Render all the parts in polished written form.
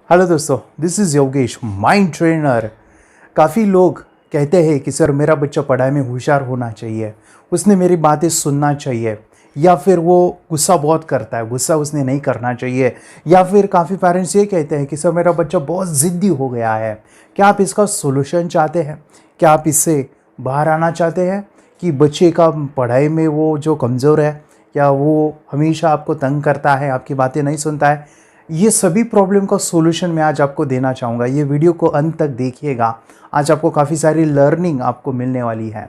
Hello दोस्तों, this is Yogesh, mind trainer. काफ़ी लोग कहते हैं कि सर मेरा बच्चा पढ़ाई में होशियार होना चाहिए, उसने मेरी बातें सुनना चाहिए, या फिर वो गुस्सा बहुत करता है, गुस्सा उसने नहीं करना चाहिए। या फिर काफ़ी पेरेंट्स ये कहते हैं कि सर मेरा बच्चा बहुत ज़िद्दी हो गया है। क्या आप इसका सोल्यूशन चाहते हैं? क्या आप इससे बाहर आना चाहते हैं कि बच्चे का पढ़ाई में वो जो कमज़ोर है, या वो हमेशा आपको तंग करता है, आपकी बातें नहीं सुनता है? ये सभी प्रॉब्लम का सॉल्यूशन मैं आज आपको देना चाहूँगा। ये वीडियो को अंत तक देखिएगा। आज आपको काफ़ी सारी लर्निंग आपको मिलने वाली है।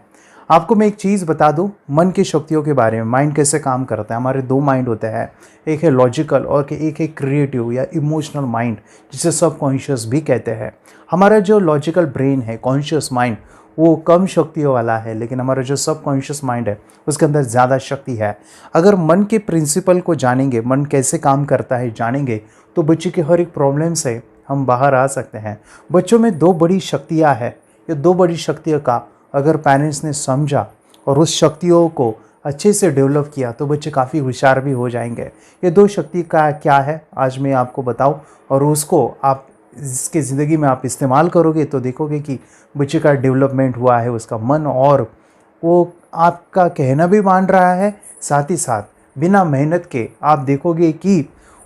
आपको मैं एक चीज़ बता दूं, मन की शक्तियों के बारे में। माइंड कैसे काम करता है? हमारे दो माइंड होते हैं, एक है लॉजिकल और एक है क्रिएटिव या इमोशनल माइंड, जिसे सब कॉन्शियस भी कहते हैं। हमारा जो लॉजिकल ब्रेन है, कॉन्शियस माइंड, वो कम शक्तियों वाला है, लेकिन हमारा जो सब कॉन्शियस माइंड है उसके अंदर ज़्यादा शक्ति है। अगर मन के प्रिंसिपल को जानेंगे, मन कैसे काम करता है जानेंगे, तो बच्चे के हर एक प्रॉब्लम से हम बाहर आ सकते हैं। बच्चों में दो बड़ी शक्तियाँ हैं। ये दो बड़ी शक्तियों का अगर पेरेंट्स ने समझा और उस शक्तियों को अच्छे से डेवलप किया तो बच्चे काफ़ी होशियार भी हो जाएंगे। ये दो शक्ति का क्या है आज मैं आपको बताऊं, और उसको आप इसके ज़िंदगी में आप इस्तेमाल करोगे तो देखोगे कि बच्चे का डेवलपमेंट हुआ है, उसका मन, और वो आपका कहना भी मान रहा है। साथ ही साथ बिना मेहनत के आप देखोगे कि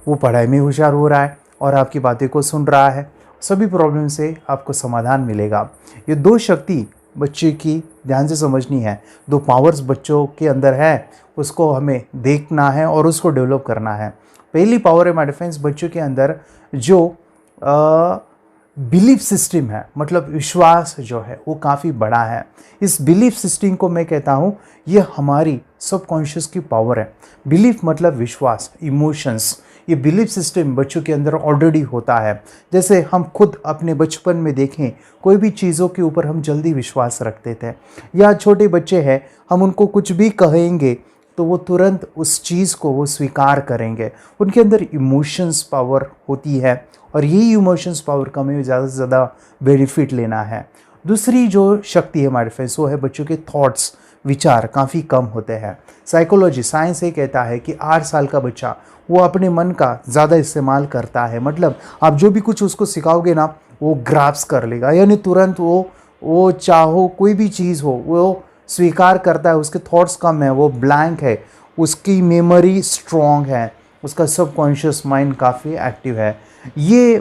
वो पढ़ाई में होशियार हो रहा है और आपकी बातें को सुन रहा है। सभी प्रॉब्लम से आपको समाधान मिलेगा। ये दो शक्ति बच्चे की ध्यान से समझनी है। दो पावर्स बच्चों के अंदर है, उसको हमें देखना है और उसको डेवलप करना है। पहली पावर है माय डिफेंस, बच्चों के अंदर जो बिलीफ सिस्टम है, मतलब विश्वास जो है वो काफ़ी बड़ा है। इस बिलीफ सिस्टम को मैं कहता हूँ ये हमारी सबकॉन्शियस की पावर है। बिलीफ मतलब विश्वास, इमोशंस। ये बिलीफ सिस्टम बच्चों के अंदर ऑलरेडी होता है। जैसे हम खुद अपने बचपन में देखें, कोई भी चीज़ों के ऊपर हम जल्दी विश्वास रखते थे, या छोटे बच्चे हैं, हम उनको कुछ भी कहेंगे तो वो तुरंत उस चीज़ को वो स्वीकार करेंगे। उनके अंदर इमोशंस पावर होती है, और यही इमोशंस पावर का हमें ज़्यादा से ज़्यादा बेनिफिट लेना है। दूसरी जो शक्ति है हमारे पास वो है बच्चों के थॉट्स, विचार काफ़ी कम होते हैं। साइकोलॉजी, साइंस ये कहता है कि 8 साल का बच्चा वो अपने मन का ज़्यादा इस्तेमाल करता है। मतलब आप जो भी कुछ उसको सिखाओगे ना, वो ग्रास्प कर लेगा, यानी तुरंत वो चाहो कोई भी चीज़ हो वो स्वीकार करता है। उसके थॉट्स कम है, वो ब्लैंक है, उसकी मेमोरी स्ट्रॉन्ग है, उसका सबकॉन्शियस माइंड काफ़ी एक्टिव है। ये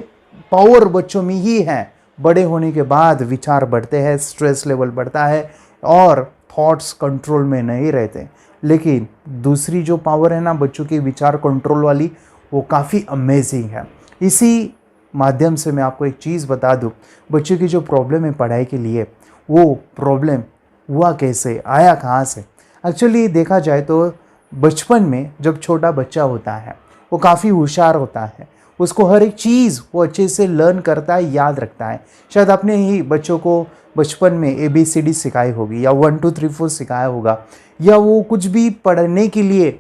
पावर बच्चों में ही है। बड़े होने के बाद विचार बढ़ते हैं, स्ट्रेस लेवल बढ़ता है और थॉट्स कंट्रोल में नहीं रहते। लेकिन दूसरी जो पावर है ना बच्चों की विचार कंट्रोल वाली, वो काफ़ी अमेजिंग है। इसी माध्यम से मैं आपको एक चीज़ बता दूं, बच्चों की जो प्रॉब्लम है पढ़ाई के लिए, वो प्रॉब्लम हुआ कैसे, आया कहाँ से? एक्चुअली देखा जाए तो बचपन में जब छोटा बच्चा होता है वो काफ़ी होशियार होता है। उसको हर एक चीज़ वो अच्छे से लर्न करता है, याद रखता है। शायद आपने ही बच्चों को बचपन में ABCD सिखाई होगी, या 1 2 3 4 सिखाया होगा, या वो कुछ भी पढ़ने के लिए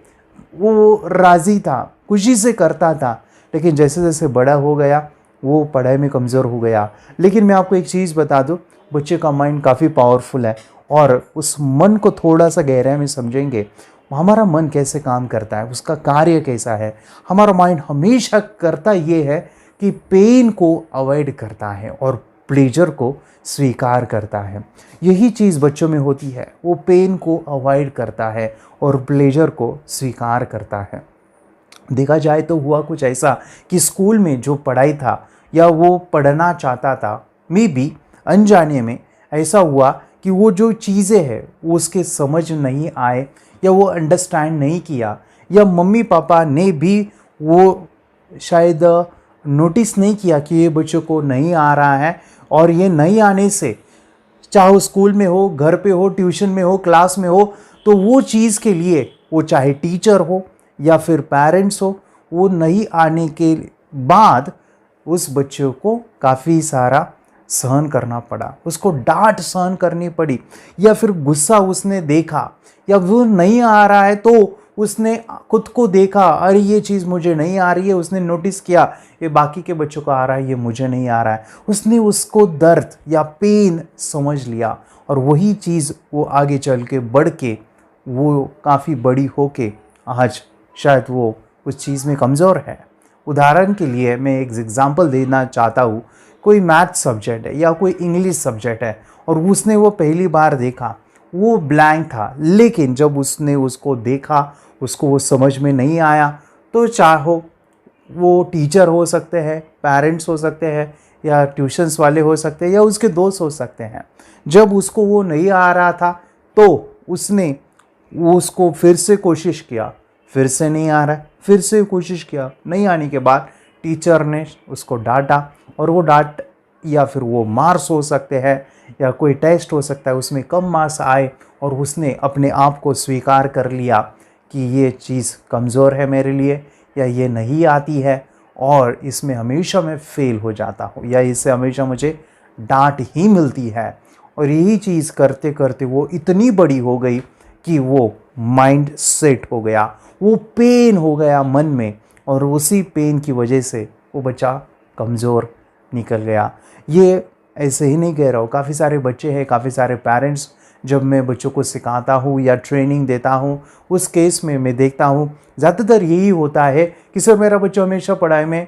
वो राज़ी था, खुशी से करता था। लेकिन जैसे जैसे बड़ा हो गया वो पढ़ाई में कमज़ोर हो गया। लेकिन मैं आपको एक चीज़ बता दूं, बच्चे का माइंड काफ़ी पावरफुल है, और उस मन को थोड़ा सा गहराई में समझेंगे, हमारा मन कैसे काम करता है, उसका कार्य कैसा है। हमारा माइंड हमेशा करता ये है कि पेन को अवॉइड करता है और प्लेजर को स्वीकार करता है। यही चीज़ बच्चों में होती है, वो पेन को अवॉइड करता है और प्लेजर को स्वीकार करता है। देखा जाए तो हुआ कुछ ऐसा कि स्कूल में जो पढ़ाई था या वो पढ़ना चाहता था, मे बी अनजाने में ऐसा हुआ कि वो जो चीज़ें हैं वो उसके समझ नहीं आए, या वो अंडरस्टैंड नहीं किया, या मम्मी पापा ने भी वो शायद नोटिस नहीं किया कि ये बच्चों को नहीं आ रहा है। और ये नहीं आने से, चाहे स्कूल में हो, घर पे हो, ट्यूशन में हो, क्लास में हो, तो वो चीज़ के लिए वो चाहे टीचर हो या फिर पेरेंट्स हो, वो नहीं आने के बाद उस बच्चे को काफ़ी सारा सहन करना पड़ा, उसको डांट सहन करनी पड़ी, या फिर गुस्सा उसने देखा, या वो नहीं आ रहा है तो उसने खुद को देखा, अरे ये चीज़ मुझे नहीं आ रही है, उसने नोटिस किया ये बाकी के बच्चों को आ रहा है, ये मुझे नहीं आ रहा है। उसने उसको दर्द या पेन समझ लिया, और वही चीज़ वो आगे चल के बढ़ के वो काफ़ी बड़ी हो के आज शायद वो उस चीज़ में कमज़ोर है। उदाहरण के लिए मैं एक एग्जांपल देना चाहता हूँ। कोई मैथ सब्जेक्ट है या कोई इंग्लिश सब्जेक्ट है और उसने वो पहली बार देखा, वो ब्लैंक था, लेकिन जब उसने उसको देखा, उसको वो समझ में नहीं आया, तो चाहो वो टीचर हो सकते हैं, पेरेंट्स हो सकते हैं, या ट्यूशन्स वाले हो सकते हैं, या उसके दोस्त हो सकते हैं, जब उसको वो नहीं आ रहा था तो उसने उसको फिर से कोशिश किया, फिर से नहीं आ रहा है, फिर से कोशिश किया, नहीं आने के बाद टीचर ने उसको डांटा, और वो डांट या फिर वो मार्क्स हो सकते हैं या कोई टेस्ट हो सकता है, उसमें कम मार्क्स आए और उसने अपने आप को स्वीकार कर लिया कि ये चीज़ कमज़ोर है मेरे लिए, या ये नहीं आती है और इसमें हमेशा मैं फेल हो जाता हूँ, या इससे हमेशा मुझे डांट ही मिलती है। और यही चीज़ करते करते वो इतनी बड़ी हो गई कि वो माइंड सेट हो गया, वो पेन हो गया मन में, और उसी पेन की वजह से वो बच्चा कमज़ोर निकल गया। ये ऐसे ही नहीं कह रहा हूँ, काफ़ी सारे बच्चे हैं, काफ़ी सारे पेरेंट्स, जब मैं बच्चों को सिखाता हूँ या ट्रेनिंग देता हूँ, उस केस में मैं देखता हूँ ज़्यादातर यही होता है कि सर मेरा बच्चा हमेशा पढ़ाई में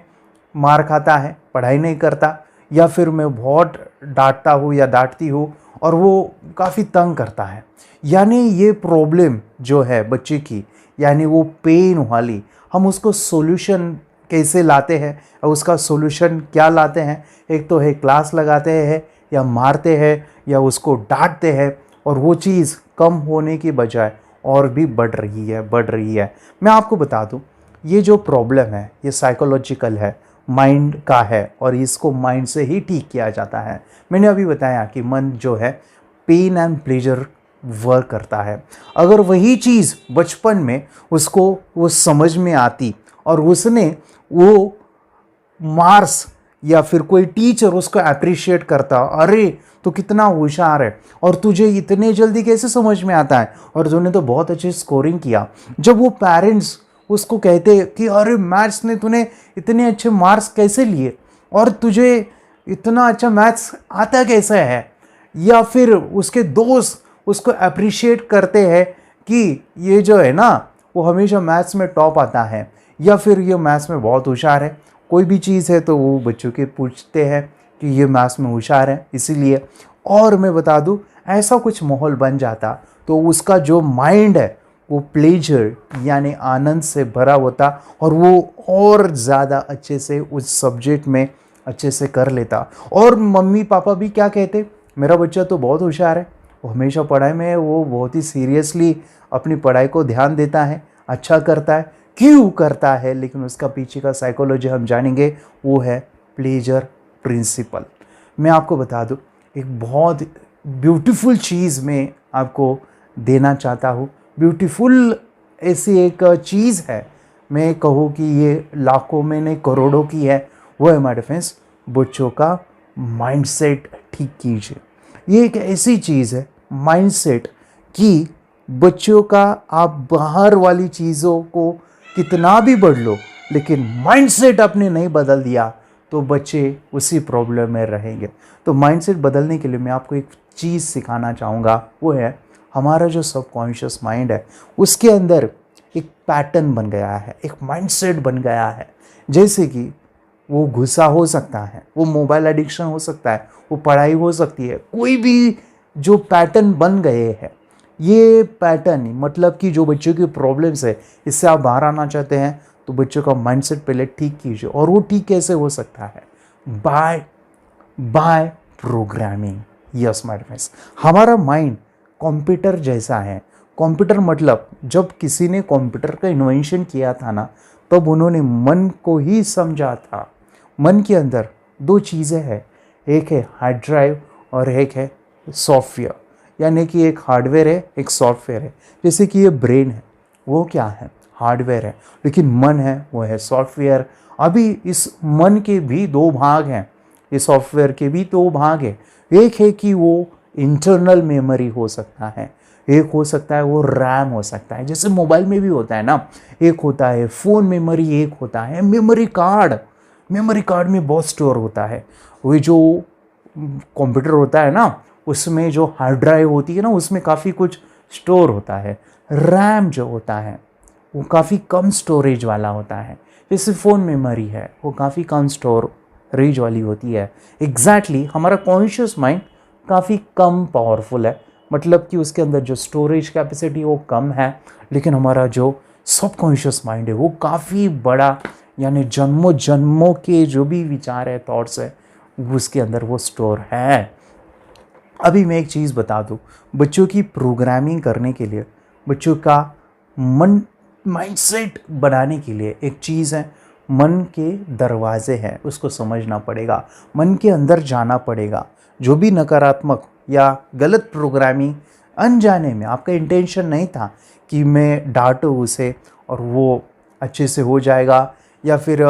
मार खाता है, पढ़ाई नहीं करता, या फिर मैं बहुत डांटता हूँ या डांटती हूँ और वो काफ़ी तंग करता है। यानी ये प्रॉब्लम जो है बच्चे की, यानी वो पेन वाली, हम उसको सॉल्यूशन कैसे लाते हैं, और उसका सॉल्यूशन क्या लाते हैं? एक तो है क्लास लगाते हैं, या मारते हैं, या उसको डांटते हैं, और वो चीज़ कम होने की बजाय और भी बढ़ रही है। मैं आपको बता दूं, ये जो प्रॉब्लम है ये साइकोलॉजिकल है, माइंड का है, और इसको माइंड से ही ठीक किया जाता है। मैंने अभी बताया कि मन जो है पेन एंड प्लेजर वर्क करता है। अगर वही चीज़ बचपन में उसको वो समझ में आती और उसने वो मार्क्स या फिर कोई टीचर उसको अप्रिशिएट करता, अरे तो कितना होशियार है, और तुझे इतने जल्दी कैसे समझ में आता है, और तूने तो बहुत अच्छी स्कोरिंग किया। जब वो पेरेंट्स उसको कहते कि अरे मैथ्स ने तूने इतने अच्छे मार्क्स कैसे लिए, और तुझे इतना अच्छा मैथ्स आता कैसे है, या फिर उसके दोस्त उसको अप्रिशिएट करते हैं कि ये जो है ना वो हमेशा मैथ्स में टॉप आता है, या फिर ये मैथ्स में बहुत होशियार है, कोई भी चीज़ है तो वो बच्चों के पूछते हैं कि ये मैथ्स में होशियार है इसीलिए। और मैं बता दूं, ऐसा कुछ माहौल बन जाता तो उसका जो माइंड है वो प्लेजर यानी आनंद से भरा होता, और वो और ज़्यादा अच्छे से उस सब्जेक्ट में अच्छे से कर लेता। और मम्मी पापा भी क्या कहते, मेरा बच्चा तो बहुत होशियार है, वो हमेशा पढ़ाई में है, वो बहुत ही सीरियसली अपनी पढ़ाई को ध्यान देता है, अच्छा करता है। क्यों करता है? लेकिन उसका पीछे का साइकोलॉजी हम जानेंगे, वो है प्लेजर प्रिंसिपल। मैं आपको बता दूं, एक बहुत ब्यूटीफुल चीज़ मैं आपको देना चाहता हूँ। ब्यूटीफुल ऐसी एक चीज़ है, मैं कहूँ कि ये लाखों में नहीं करोड़ों की है, वो है हमारे फ्रेंड्स बच्चों का माइंडसेट ठीक कीजिए। ये एक ऐसी चीज़ है माइंडसेट कि बच्चों का आप बाहर वाली चीज़ों को कितना भी बढ़ लो, लेकिन माइंडसेट आपने नहीं बदल दिया तो बच्चे उसी प्रॉब्लम में रहेंगे। तो माइंडसेट बदलने के लिए मैं आपको एक चीज़ सिखाना चाहूँगा, वो है हमारा जो सबकॉन्शियस माइंड है उसके अंदर एक पैटर्न बन गया है, एक माइंडसेट बन गया है। जैसे कि वो गुस्सा हो सकता है, वो मोबाइल एडिक्शन हो सकता है, वो पढ़ाई हो सकती है, कोई भी जो पैटर्न बन गए हैं, ये पैटर्न मतलब कि जो बच्चों की प्रॉब्लम्स है इससे आप बाहर आना चाहते हैं तो बच्चों का माइंडसेट पहले ठीक कीजिए। और वो ठीक कैसे हो सकता है? By programming. Yes my friends, हमारा माइंड कंप्यूटर जैसा है। कंप्यूटर मतलब जब किसी ने कंप्यूटर का इन्वेंशन किया था ना, तब उन्होंने मन को ही समझा था। मन के अंदर दो चीज़ें हैं, एक है हार्ड ड्राइव और एक है सॉफ्टवेयर, यानी कि एक हार्डवेयर है एक सॉफ्टवेयर है। जैसे कि ये ब्रेन है, वो क्या है? हार्डवेयर है, लेकिन मन है वो है सॉफ्टवेयर। अभी इस मन के भी दो भाग हैं, ये सॉफ्टवेयर के भी दो भाग हैं। एक है कि वो इंटरनल मेमोरी हो सकता है, एक हो सकता है वो रैम हो सकता है, जैसे मोबाइल में भी होता है ना, एक होता है फ़ोन मेमोरी, एक होता है मेमोरी कार्ड। मेमोरी कार्ड में बहुत स्टोर होता है। वो जो कंप्यूटर होता है ना, उसमें जो हार्ड ड्राइव होती है ना, उसमें काफ़ी कुछ स्टोर होता है। रैम जो होता है वो काफ़ी कम स्टोरेज वाला होता है। जैसे फ़ोन मेमोरी है वो काफ़ी कम स्टोरेज वाली होती है। एग्जैक्टली हमारा कॉन्शियस माइंड काफ़ी कम पावरफुल है, मतलब कि उसके अंदर जो स्टोरेज कैपेसिटी वो कम है, लेकिन हमारा जो सबकॉन्शियस माइंड है वो काफ़ी बड़ा, यानी जन्मों जन्मों के जो भी विचार है, थॉट्स है, उसके अंदर वो स्टोर है। अभी मैं एक चीज़ बता दूँ, बच्चों की प्रोग्रामिंग करने के लिए, बच्चों का माइंडसेट बनाने के लिए एक चीज़ है, मन के दरवाजे हैं, उसको समझना पड़ेगा, मन के अंदर जाना पड़ेगा। जो भी नकारात्मक या गलत प्रोग्रामिंग अनजाने में, आपका इंटेंशन नहीं था कि मैं डांटूँ उसे और वो अच्छे से हो जाएगा, या फिर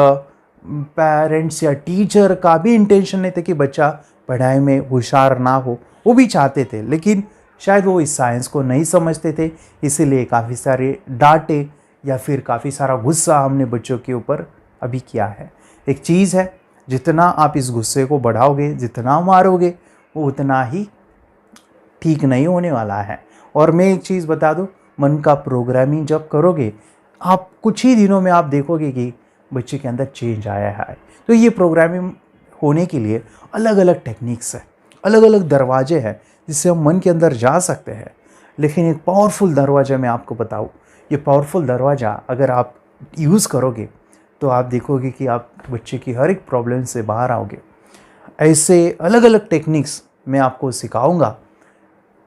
पेरेंट्स या टीचर का भी इंटेंशन नहीं था कि बच्चा पढ़ाई में होशियार ना हो, वो भी चाहते थे, लेकिन शायद वो इस साइंस को नहीं समझते थे, इसीलिए काफ़ी सारे डांटे या फिर काफ़ी सारा गुस्सा हमने बच्चों के ऊपर अभी किया है। एक चीज़ है, जितना आप इस गुस्से को बढ़ाओगे, जितना मारोगे, वो उतना ही ठीक नहीं होने वाला है। और मैं एक चीज़ बता दूं, मन का प्रोग्रामिंग जब करोगे, आप कुछ ही दिनों में आप देखोगे कि बच्चे के अंदर चेंज आया है। तो ये प्रोग्रामिंग होने के लिए अलग अलग टेक्निक्स है, अलग अलग दरवाजे हैं जिससे हम मन के अंदर जा सकते हैं। लेकिन एक पावरफुल दरवाज़ा मैं आपको बताऊँ, ये पावरफुल दरवाज़ा अगर आप यूज़ करोगे तो आप देखोगे कि आप बच्चे की हर एक प्रॉब्लम से बाहर आओगे। ऐसे अलग अलग टेक्निक्स मैं आपको सिखाऊंगा,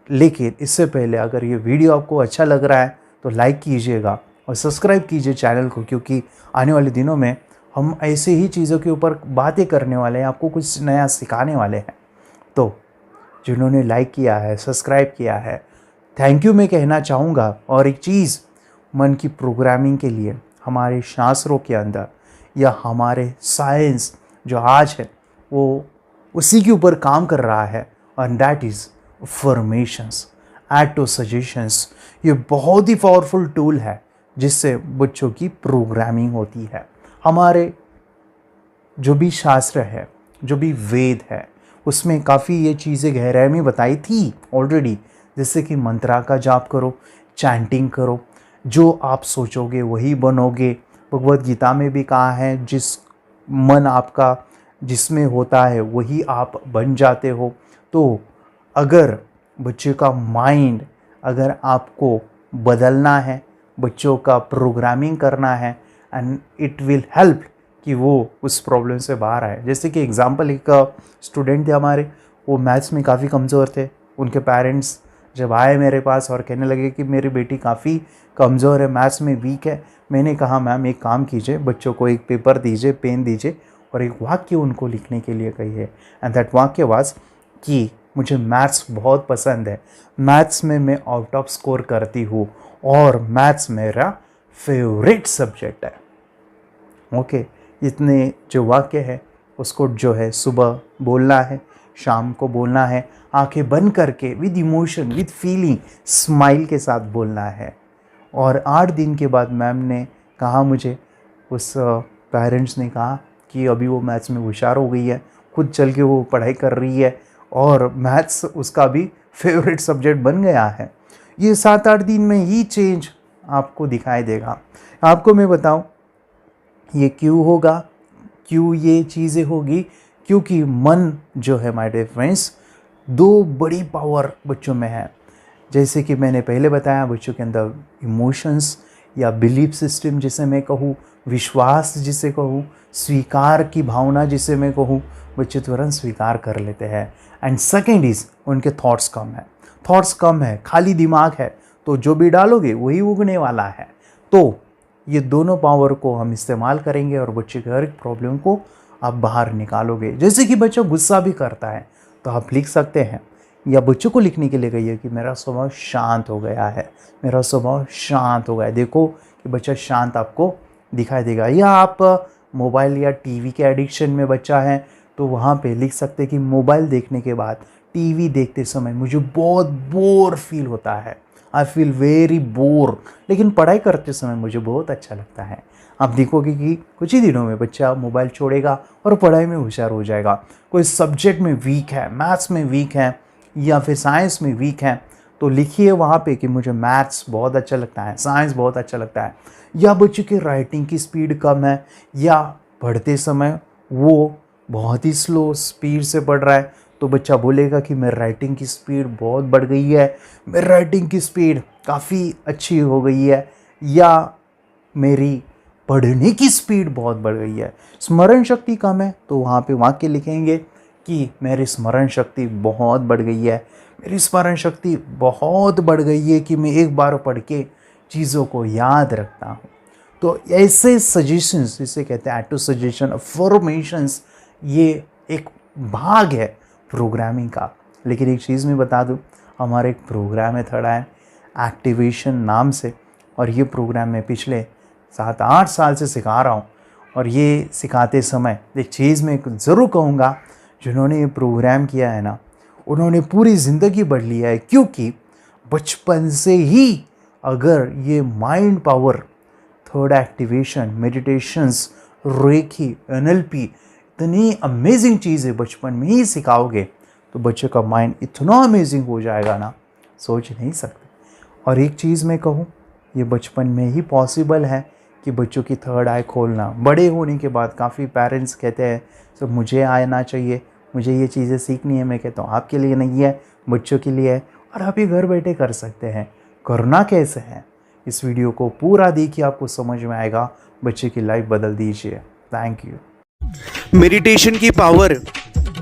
लेकिन इससे पहले अगर ये वीडियो आपको अच्छा लग रहा है तो लाइक कीजिएगा और सब्सक्राइब कीजिए चैनल को, क्योंकि आने वाले दिनों में हम ऐसे ही चीज़ों के ऊपर बातें करने वाले हैं, आपको कुछ नया सिखाने वाले हैं। तो जिन्होंने लाइक किया है, सब्सक्राइब किया है, थैंक यू मैं कहना चाहूँगा। और एक चीज़, मन की प्रोग्रामिंग के लिए हमारे शास्त्रों के अंदर या हमारे साइंस जो आज है वो उसी के ऊपर काम कर रहा है, and that is formations, auto suggestions. ये बहुत ही पावरफुल टूल है जिससे बच्चों की प्रोग्रामिंग होती है। हमारे जो भी शास्त्र है, जो भी वेद है, उसमें काफ़ी ये चीज़ें गहराई में बताई थी ऑलरेडी, जैसे कि मंत्रा का जाप करो, चैंटिंग करो, जो आप सोचोगे वही बनोगे। भगवत गीता में भी कहा है, जिस मन आपका जिसमें होता है वही आप बन जाते हो। तो अगर बच्चे का माइंड, अगर आपको बदलना है, बच्चों का प्रोग्रामिंग करना है, एंड इट विल हेल्प कि वो उस प्रॉब्लम से बाहर आए। जैसे कि एग्जांपल, एक स्टूडेंट थे हमारे, वो मैथ्स में काफ़ी कमज़ोर थे। उनके पेरेंट्स जब आए मेरे पास और कहने लगे कि मेरी बेटी काफ़ी कमज़ोर है, मैथ्स में वीक है, मैंने कहा मैम एक काम कीजिए, बच्चों को एक पेपर दीजिए, पेन दीजिए और एक वाक्य उनको लिखने के लिए कहिए। एंड दैट वाक्य वाज कि मुझे मैथ्स बहुत पसंद है, मैथ्स में मैं आउट ऑफ स्कोर करती हूँ और मैथ्स मेरा फेवरेट सब्जेक्ट है। ओके, इतने जो वाक्य है उसको जो है सुबह बोलना है, शाम को बोलना है, आंखें बंद करके with emotion, with feeling, smile के साथ बोलना है। और 8 दिन के बाद मैम ने कहा मुझे, उस पेरेंट्स ने कहा कि अभी वो मैथ्स में होशियार हो गई है, खुद चल के वो पढ़ाई कर रही है और मैथ्स उसका भी फेवरेट सब्जेक्ट बन गया है। ये 7-8 दिन में ही चेंज आपको दिखाई देगा। आपको मैं बताऊं ये क्यों होगा, क्यों ये चीज़ें होगी, क्योंकि मन जो है माय डियर फ्रेंड्स, 2 बड़ी पावर बच्चों में है। जैसे कि मैंने पहले बताया, बच्चों के अंदर इमोशंस या बिलीफ सिस्टम जिसे मैं कहूँ, विश्वास जिसे कहूँ, स्वीकार की भावना जिसे मैं कहूँ, बच्चे तुरंत स्वीकार कर लेते हैं। एंड सेकेंड इज़ उनके थॉट्स कम है, थॉट्स कम है, खाली दिमाग है, तो जो भी डालोगे वही उगने वाला है। तो ये दोनों पावर को हम इस्तेमाल करेंगे और बच्चे के हर एक प्रॉब्लम को आप बाहर निकालोगे। जैसे कि बच्चा गुस्सा भी करता है तो आप लिख सकते हैं, या बच्चों को लिखने के लिए कहिए कि मेरा स्वभाव शांत हो गया है, मेरा स्वभाव शांत हो गया है। देखो कि बच्चा शांत आपको दिखाई देगा। या आप मोबाइल या टीवी के एडिक्शन में बच्चा है तो वहाँ पे लिख सकते हैं कि मोबाइल देखने के बाद, टीवी देखते समय मुझे बहुत बोर फील होता है, आई फील वेरी बोर, लेकिन पढ़ाई करते समय मुझे बहुत अच्छा लगता है। आप देखोगे कि कुछ ही दिनों में बच्चा मोबाइल छोड़ेगा और पढ़ाई में होशियार हो जाएगा। कोई सब्जेक्ट में वीक है, मैथ्स में वीक है या फिर साइंस में वीक है, तो लिखिए वहाँ पे कि मुझे मैथ्स बहुत अच्छा लगता है, साइंस बहुत अच्छा लगता है, या बच्चे की राइटिंग की स्पीड कम है, या पढ़ते समय वो बहुत ही स्लो स्पीड से पढ़ रहा है, तो बच्चा बोलेगा कि मेरी राइटिंग की स्पीड बहुत बढ़ गई है, मेरी राइटिंग की स्पीड काफ़ी अच्छी हो गई है, या मेरी पढ़ने की स्पीड बहुत बढ़ गई है। स्मरण शक्ति कम है तो वहाँ पे वाक्य लिखेंगे कि मेरी स्मरण शक्ति बहुत बढ़ गई है, मेरी स्मरण शक्ति बहुत बढ़ गई है कि मैं एक बार पढ़ के चीज़ों को याद रखता हूँ। तो ऐसे सजेशंस, इसे कहते हैं ऑटो सजेशन, अफर्मेशंस, ये एक भाग है प्रोग्रामिंग का। लेकिन एक चीज़ मैं बता दूँ, हमारा एक प्रोग्राम है थर्ड आई एक्टिवेशन नाम से, और ये प्रोग्राम मैं पिछले 7-8 साल से सिखा रहा हूँ। और ये सिखाते समय एक चीज़ मैं ज़रूर कहूँगा, जिन्होंने ये प्रोग्राम किया है ना, उन्होंने पूरी ज़िंदगी बढ़ लिया है, क्योंकि बचपन से ही अगर ये mind power, third activation, meditations, reiki, NLP, इतनी अमेजिंग चीज़ें बचपन में ही सिखाओगे तो बच्चे का माइंड इतना अमेजिंग हो जाएगा ना, सोच नहीं सकते। और एक चीज़ मैं कहूँ, ये बचपन में ही पॉसिबल है कि बच्चों की थर्ड आई खोलना। बड़े होने के बाद काफ़ी पेरेंट्स कहते हैं सब मुझे आना चाहिए, मुझे ये चीज़ें सीखनी है। मैं कहता हूँ आपके लिए नहीं है, बच्चों के लिए है, और आप ये घर बैठे कर सकते हैं। करना कैसे है, इस वीडियो को पूरा देखिए, आपको समझ में आएगा। बच्चे की लाइफ बदल दीजिए। Thank you. मेडिटेशन की पावर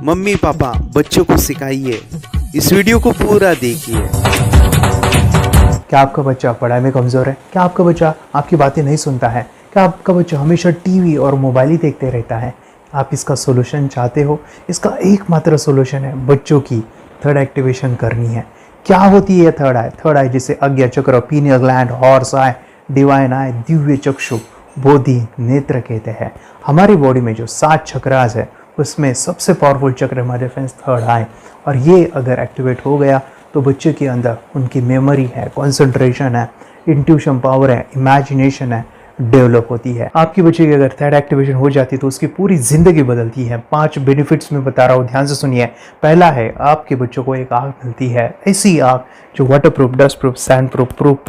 मम्मी पापा बच्चों को सिखाइए। इस वीडियो को पूरा देखिए। क्या आपका बच्चा पढ़ाई में कमज़ोर है? क्या आपका बच्चा आपकी बातें नहीं सुनता है? क्या आपका बच्चा हमेशा टीवी और मोबाइल ही देखते रहता है? आप इसका सोल्यूशन चाहते हो? इसका एकमात्र सोल्यूशन है बच्चों की थर्ड एक्टिवेशन करनी है। क्या होती है थर्ड आई? थर्ड आई जिसे Ajna Chakra, pineal gland, horse eye, divine eye, दिव्य चक्षु, बोधि नेत्र कहते हैं। हमारी बॉडी में जो 7 चक्रास है उसमें सबसे पावरफुल चक्र हमारे फ्रेंड्स थर्ड आई, और ये अगर एक्टिवेट हो गया तो बच्चे के अंदर उनकी मेमोरी है, कंसंट्रेशन है, इंट्यूशन पावर है, इमेजिनेशन है, डेवलप होती है। आपकी बच्चे की अगर थर्ड एक्टिवेशन हो जाती तो उसकी पूरी ज़िंदगी बदलती है। 5 बेनिफिट्स में बता रहा हूँ, ध्यान से सुनिए। पहला है, आपके बच्चों को एक आँख मिलती है, ऐसी आँख जो waterproof, dustproof, sandproof,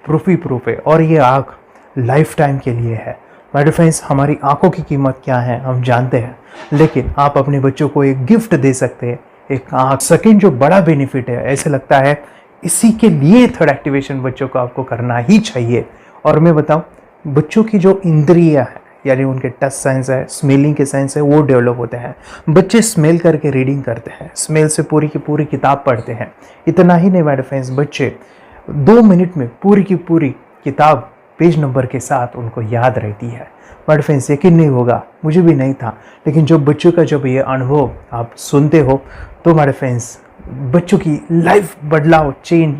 proof ही प्रूफ है, और ये आँख लाइफ टाइम के लिए है। माय फ्रेंड्स, हमारी आँखों की कीमत क्या है हम जानते हैं, लेकिन आप अपने बच्चों को एक गिफ्ट दे सकते हैं, एक आँख। सेकेंड जो बड़ा बेनिफिट है, ऐसे लगता है इसी के लिए थर्ड एक्टिवेशन बच्चों को आपको करना ही चाहिए। और मैं बताऊं, बच्चों की जो इंद्रियां है, यानी उनके टच सेंस है, स्मेलिंग के सेंस है, वो डेवलप होते हैं। बच्चे स्मेल करके रीडिंग करते हैं, स्मेल से पूरी की पूरी किताब पढ़ते हैं। इतना ही नहीं माय फ्रेंड्स, बच्चे 2 मिनट में पूरी की पूरी किताब पेज नंबर के साथ उनको याद रहती है। बट फ्रेंड्स, यकीन नहीं होगा, मुझे भी नहीं था, लेकिन जब बच्चों का जब ये अनुभव आप सुनते हो तो हमारे फ्रेंड्स बच्चों की लाइफ बदलाव, चेंज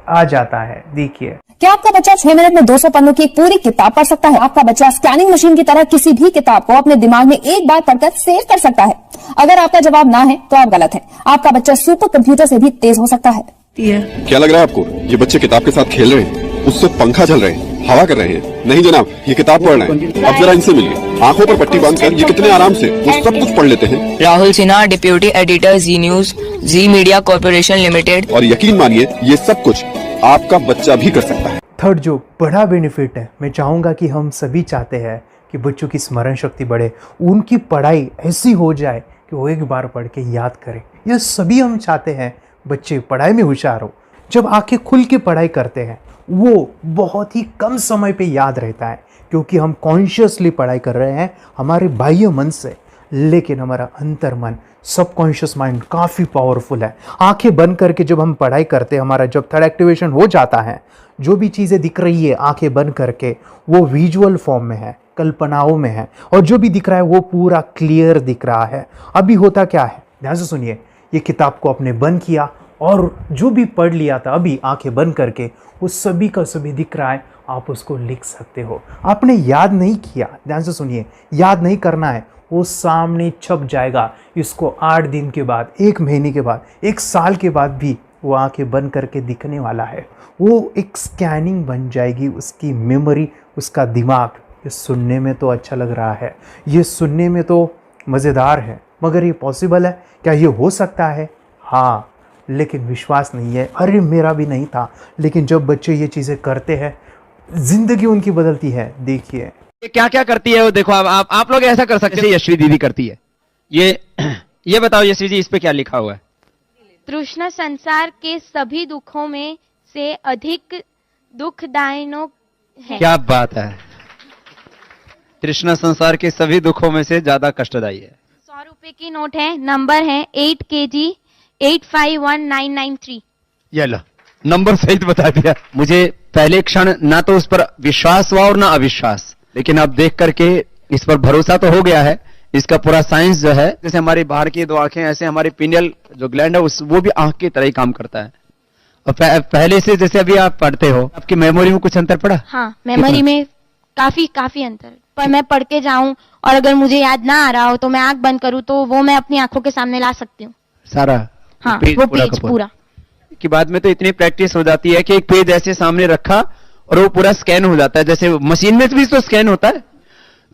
आ जाता है। देखिए, क्या आपका बच्चा 6 मिनट में 200 पन्नों की एक पूरी किताब पढ़ सकता है? आपका बच्चा स्कैनिंग मशीन की तरह किसी भी किताब को अपने दिमाग में एक बार पढ़कर सेव कर सकता है? अगर आपका जवाब ना है तो आप गलत है। आपका बच्चा सुपर कंप्यूटर से भी तेज हो सकता है। क्या लग रहा है आपको ये बच्चे किताब के साथ खेल रहे हैं, उससे पंखा चल रहे हैं, हवा कर रहे हैं? नहीं जनाब, ये किताब पढ़ रहे हैं। अब जरा इनसे मिलिए, आंखों पर पट्टी बांधकर ये कितने आराम से वो सब कुछ पढ़ लेते हैं। राहुल सिन्हा, डिप्यूटी एडिटर, जी न्यूज, जी मीडिया कॉर्पोरेशन लिमिटेड। और यकीन मानिए ये सब कुछ आपका बच्चा भी कर सकता है। थर्ड जो बड़ा बेनिफिट है, मैं चाहूँगा कि हम सभी चाहते हैं कि बच्चों की स्मरण शक्ति बढ़े, उनकी पढ़ाई ऐसी हो जाए कि वो एक बार पढ़ के याद करें। यह सभी हम चाहते हैं बच्चे पढ़ाई में होशियार हो। जब आंखें खुल के पढ़ाई करते हैं वो बहुत ही कम समय पे याद रहता है, क्योंकि हम कॉन्शियसली पढ़ाई कर रहे हैं हमारे बाह्य मन से, लेकिन हमारा अंतर मन, सबकॉन्शियस माइंड काफ़ी पावरफुल है। आंखें बंद करके जब हम पढ़ाई करते हैं, हमारा जब थर्ड एक्टिवेशन हो जाता है, जो भी चीज़ें दिख रही है आंखें बंद करके वो विजुअल फॉर्म में है, कल्पनाओं में है, और जो भी दिख रहा है वो पूरा क्लियर दिख रहा है। अभी होता क्या है, ध्यान से सुनिए। ये किताब को आपने बंद किया और जो भी पढ़ लिया था अभी आंखें बंद करके वो सभी का सभी दिख रहा है, आप उसको लिख सकते हो। आपने याद नहीं किया, ध्यान से सुनिए, याद नहीं करना है, वो सामने छप जाएगा। इसको 8 दिन के बाद, 1 महीने के बाद, 1 साल के बाद भी वो आंखें बंद करके दिखने वाला है। वो एक स्कैनिंग बन जाएगी उसकी मेमोरी, उसका दिमाग। ये सुनने में तो अच्छा लग रहा है, ये सुनने में तो मज़ेदार है, मगर ये पॉसिबल है क्या? ये हो सकता है? हाँ, लेकिन विश्वास नहीं है। अरे मेरा भी नहीं था। लेकिन जब बच्चे ये चीज़ें करते हैं, ज़िंदगी उनकी बदलती है। देखिए ये क्या क्या करती है वो देखो। अब आप लोग ऐसा कर सकते हैं, यशवी दीदी करती है। ये बताओ यशवी जी, इस पे क्या लिखा हुआ है? तृष्णा संसार के सभी दुखों में से अधिक दुखदायक है। क्या बात है, तृष्णा संसार के सभी दुखों में से ज्यादा कष्टदायी है। 100 रुपए की नोट है, नंबर है 8 kg 851993। ये लो, नंबर सहित बता दिया। मुझे पहले क्षण ना तो उस पर विश्वास हुआ और ना अविश्वास, लेकिन अब देख करके इस पर भरोसा तो हो गया है। इसका पूरा साइंस जो है, जैसे हमारी बाहर की दो आंखें, ऐसे हमारी पिनियल जो ग्लैंड है वो भी आंख की तरह ही काम करता है। और पहले से जैसे अभी आप पढ़ते हो, आपकी मेमोरी में कुछ अंतर पड़ा? हाँ, मेमोरी में काफी अंतर। पर मैं पढ़ के जाऊं और अगर मुझे याद ना आ रहा हो तो मैं आंख बंद करूं तो वो मैं अपनी आंखों के सामने ला सकती हूँ सारा। हाँ, वो पेज पूरा कि बाद में तो इतनी प्रैक्टिस हो जाती है कि एक पेज ऐसे सामने रखा और वो पूरा स्कैन हो जाता है। जैसे मशीन में भी तो स्कैन होता है।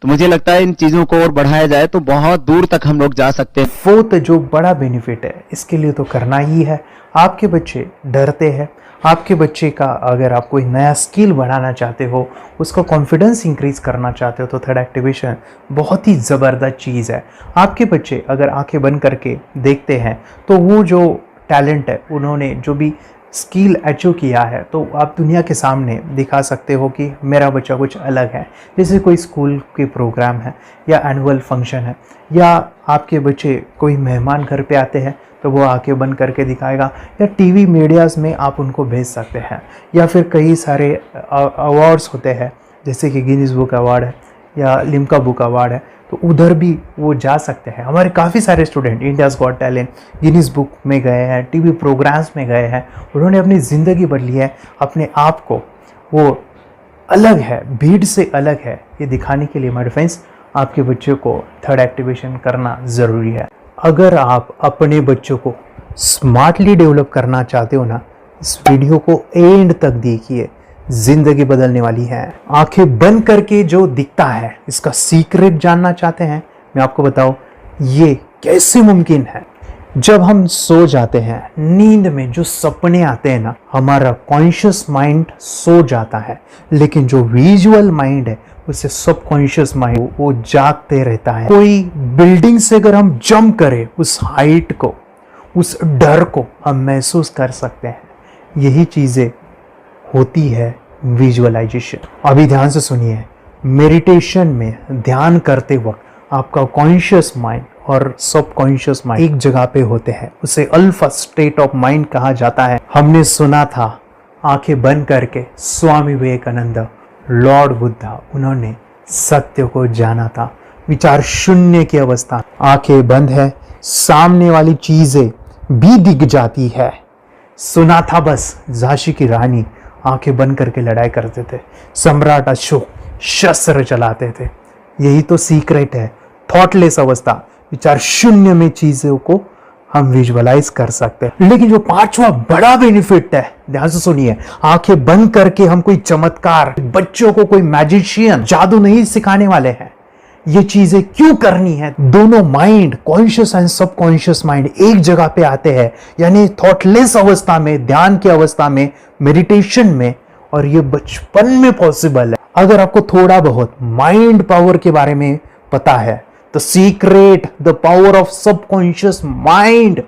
तो मुझे लगता है इन चीजों को और बढ़ाया जाए तो बहुत दूर तक हम लोग जा सकते हैं। फोर्थ जो बड़ा बेनिफिट है, इसके लिए तो करना ही है। आपके बच्चे डरते हैं। आपके बच्चे का अगर आप कोई नया स्किल बढ़ाना चाहते हो, उसका कॉन्फिडेंस इंक्रीज करना चाहते हो, तो थर्ड एक्टिवेशन बहुत ही ज़बरदस्त चीज़ है। आपके बच्चे अगर आंखें बंद करके देखते हैं तो वो जो टैलेंट है, उन्होंने जो भी स्किल अचीव किया है, तो आप दुनिया के सामने दिखा सकते हो कि मेरा बच्चा कुछ अलग है। जैसे कोई स्कूल के प्रोग्राम है या एनुअल फंक्शन है, या आपके बच्चे कोई मेहमान घर पे आते हैं तो वो आंखें बंद करके दिखाएगा, या टीवी मीडियाज़ में आप उनको भेज सकते हैं, या फिर कई सारे अवार्ड्स होते हैं जैसे कि गिनीज बुक अवार्ड है या लिम्का बुक अवार्ड है, तो उधर भी वो जा सकते हैं। हमारे काफ़ी सारे student India's got talent, Guinness book में गए हैं, टीवी प्रोग्राम्स में गए हैं। उन्होंने अपनी ज़िंदगी बदली है, अपने आप को वो अलग है, भीड़ से अलग है, ये दिखाने के लिए माय फ्रेंड्स आपके बच्चों को थर्ड एक्टिवेशन करना ज़रूरी है। अगर आप अपने बच्चों को स्मार्टली डेवलप करना चाहते हो ना, इस वीडियो को एंड तक देखिए, जिंदगी बदलने वाली है। आंखें बंद करके जो दिखता है, इसका सीक्रेट जानना चाहते हैं? मैं आपको बताऊं ये कैसे मुमकिन है। जब हम सो जाते हैं, नींद में जो सपने आते हैं ना, हमारा कॉन्शियस माइंड सो जाता है, लेकिन जो विजुअल माइंड है, उसे सबकॉन्शियस माइंड वो जागते रहता है। कोई बिल्डिंग से अगर हम जंप करें, उस हाइट को, उस डर को हम महसूस कर सकते हैं। यही चीज़ें होती है विजुअलाइजेशन। अभी ध्यान से सुनिए, मेडिटेशन में ध्यान करते वक्त आपका कॉन्शियस माइंड और सबकॉन्शियस माइंड एक जगह पे होते हैं, उसे अल्फा स्टेट ऑफ माइंड कहा जाता है। हमने सुना था आंखें बंद करके स्वामी विवेकानंद, लॉर्ड बुद्धा, उन्होंने सत्य को जाना था। विचार शून्य की अवस्था, आंखें बंद है, सामने वाली चीजें भी दिख जाती है। सुना था बस झांसी की रानी आंखें बंद करके लड़ाई करते थे, सम्राट अशोक शस्त्र चलाते थे। यही तो सीक्रेट है, थॉटलेस अवस्था, विचार शून्य में चीजों को हम विजुअलाइज कर सकते हैं। लेकिन जो पांचवा बड़ा बेनिफिट है, ध्यान से सुनिए, आंखें बंद करके हम कोई चमत्कार, बच्चों को कोई मैजिशियन जादू नहीं सिखाने वाले हैं। ये चीजें क्यों करनी है? दोनों mind, conscious and subconscious mind एक जगह पे आते हैं, यानी थॉटलेस अवस्था में, ध्यान की अवस्था में, मेडिटेशन में, और ये बचपन में पॉसिबल है। अगर आपको थोड़ा बहुत माइंड पावर के बारे में पता है, the secret, the power of subconscious mind,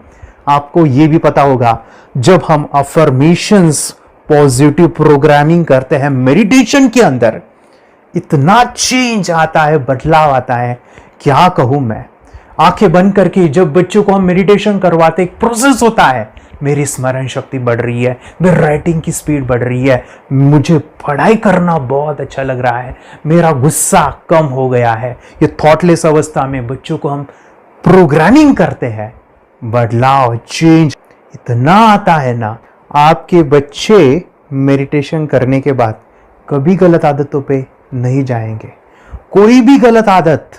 आपको ये भी पता होगा जब हम अफर्मेशंस, पॉजिटिव प्रोग्रामिंग करते हैं मेडिटेशन के अंदर, इतना चेंज आता है, बदलाव आता है, क्या कहूं मैं। आंखें बंद करके जब बच्चों को हम मेडिटेशन करवाते, एक प्रोसेस होता है, मेरी स्मरण शक्ति बढ़ रही है, मेरी राइटिंग की स्पीड बढ़ रही है, मुझे पढ़ाई करना बहुत अच्छा लग रहा है, मेरा गुस्सा कम हो गया है। ये थॉटलेस अवस्था में बच्चों को हम प्रोग्रामिंग करते हैं, बदलाव, चेंज इतना आता है ना। आपके बच्चे मेडिटेशन करने के बाद कभी गलत आदतों पे नहीं जाएंगे। कोई भी गलत आदत,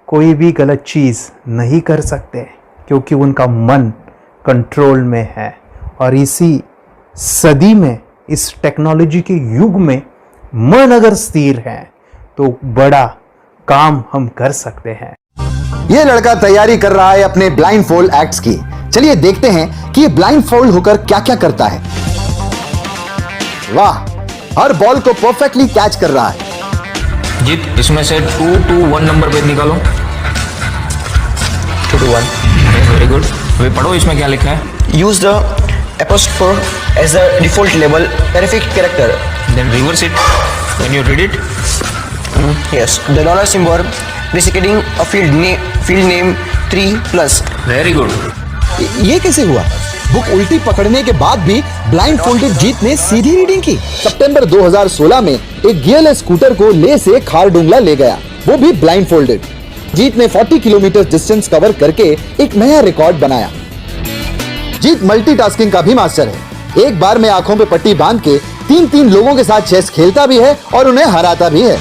कोई भी गलत चीज नहीं कर सकते, क्योंकि उनका मन कंट्रोल में है। और इसी सदी में, इस टेक्नोलॉजी के युग में, मन अगर स्थिर है तो बड़ा काम हम कर सकते हैं। ये लड़का तैयारी कर रहा है अपने ब्लाइंड फोल्ड एक्ट्स की। चलिए देखते हैं कि ये ब्लाइंड फोल्ड होकर क्या क्या करता है। वाह, हर बॉल को परफेक्टली कैच कर रहा है। जीत, इसमें से 2 to 1 नंबर भेद निकालो। 2 to 1, वेरी गुड। अभी पढ़ो इसमें क्या लिखा है। Use the apostrophe as the default label terrific character. Then reverse it when you read it. Yes, the dollar symbol designating a field name 3+. Very good. ये कैसे हुआ? बुक उल्टी पकड़ने के बाद भी ब्लाइंड फोल्डेड जीत ने सीधी रीडिंग की। सितंबर 2016 में एक गियरलेस स्कूटर को ले से खारडुंगला ले गया, वो भी ब्लाइंड फोल्डेड। जीत ने 40 किलोमीटर डिस्टेंस कवर करके एक नया रिकॉर्ड बनाया। जीत मल्टीटास्किंग का भी मास्टर है। एक बार में आंखों पे पट्टी बांध के 3 लोगों के साथ चेस खेलता भी है और उन्हें हराता भी है।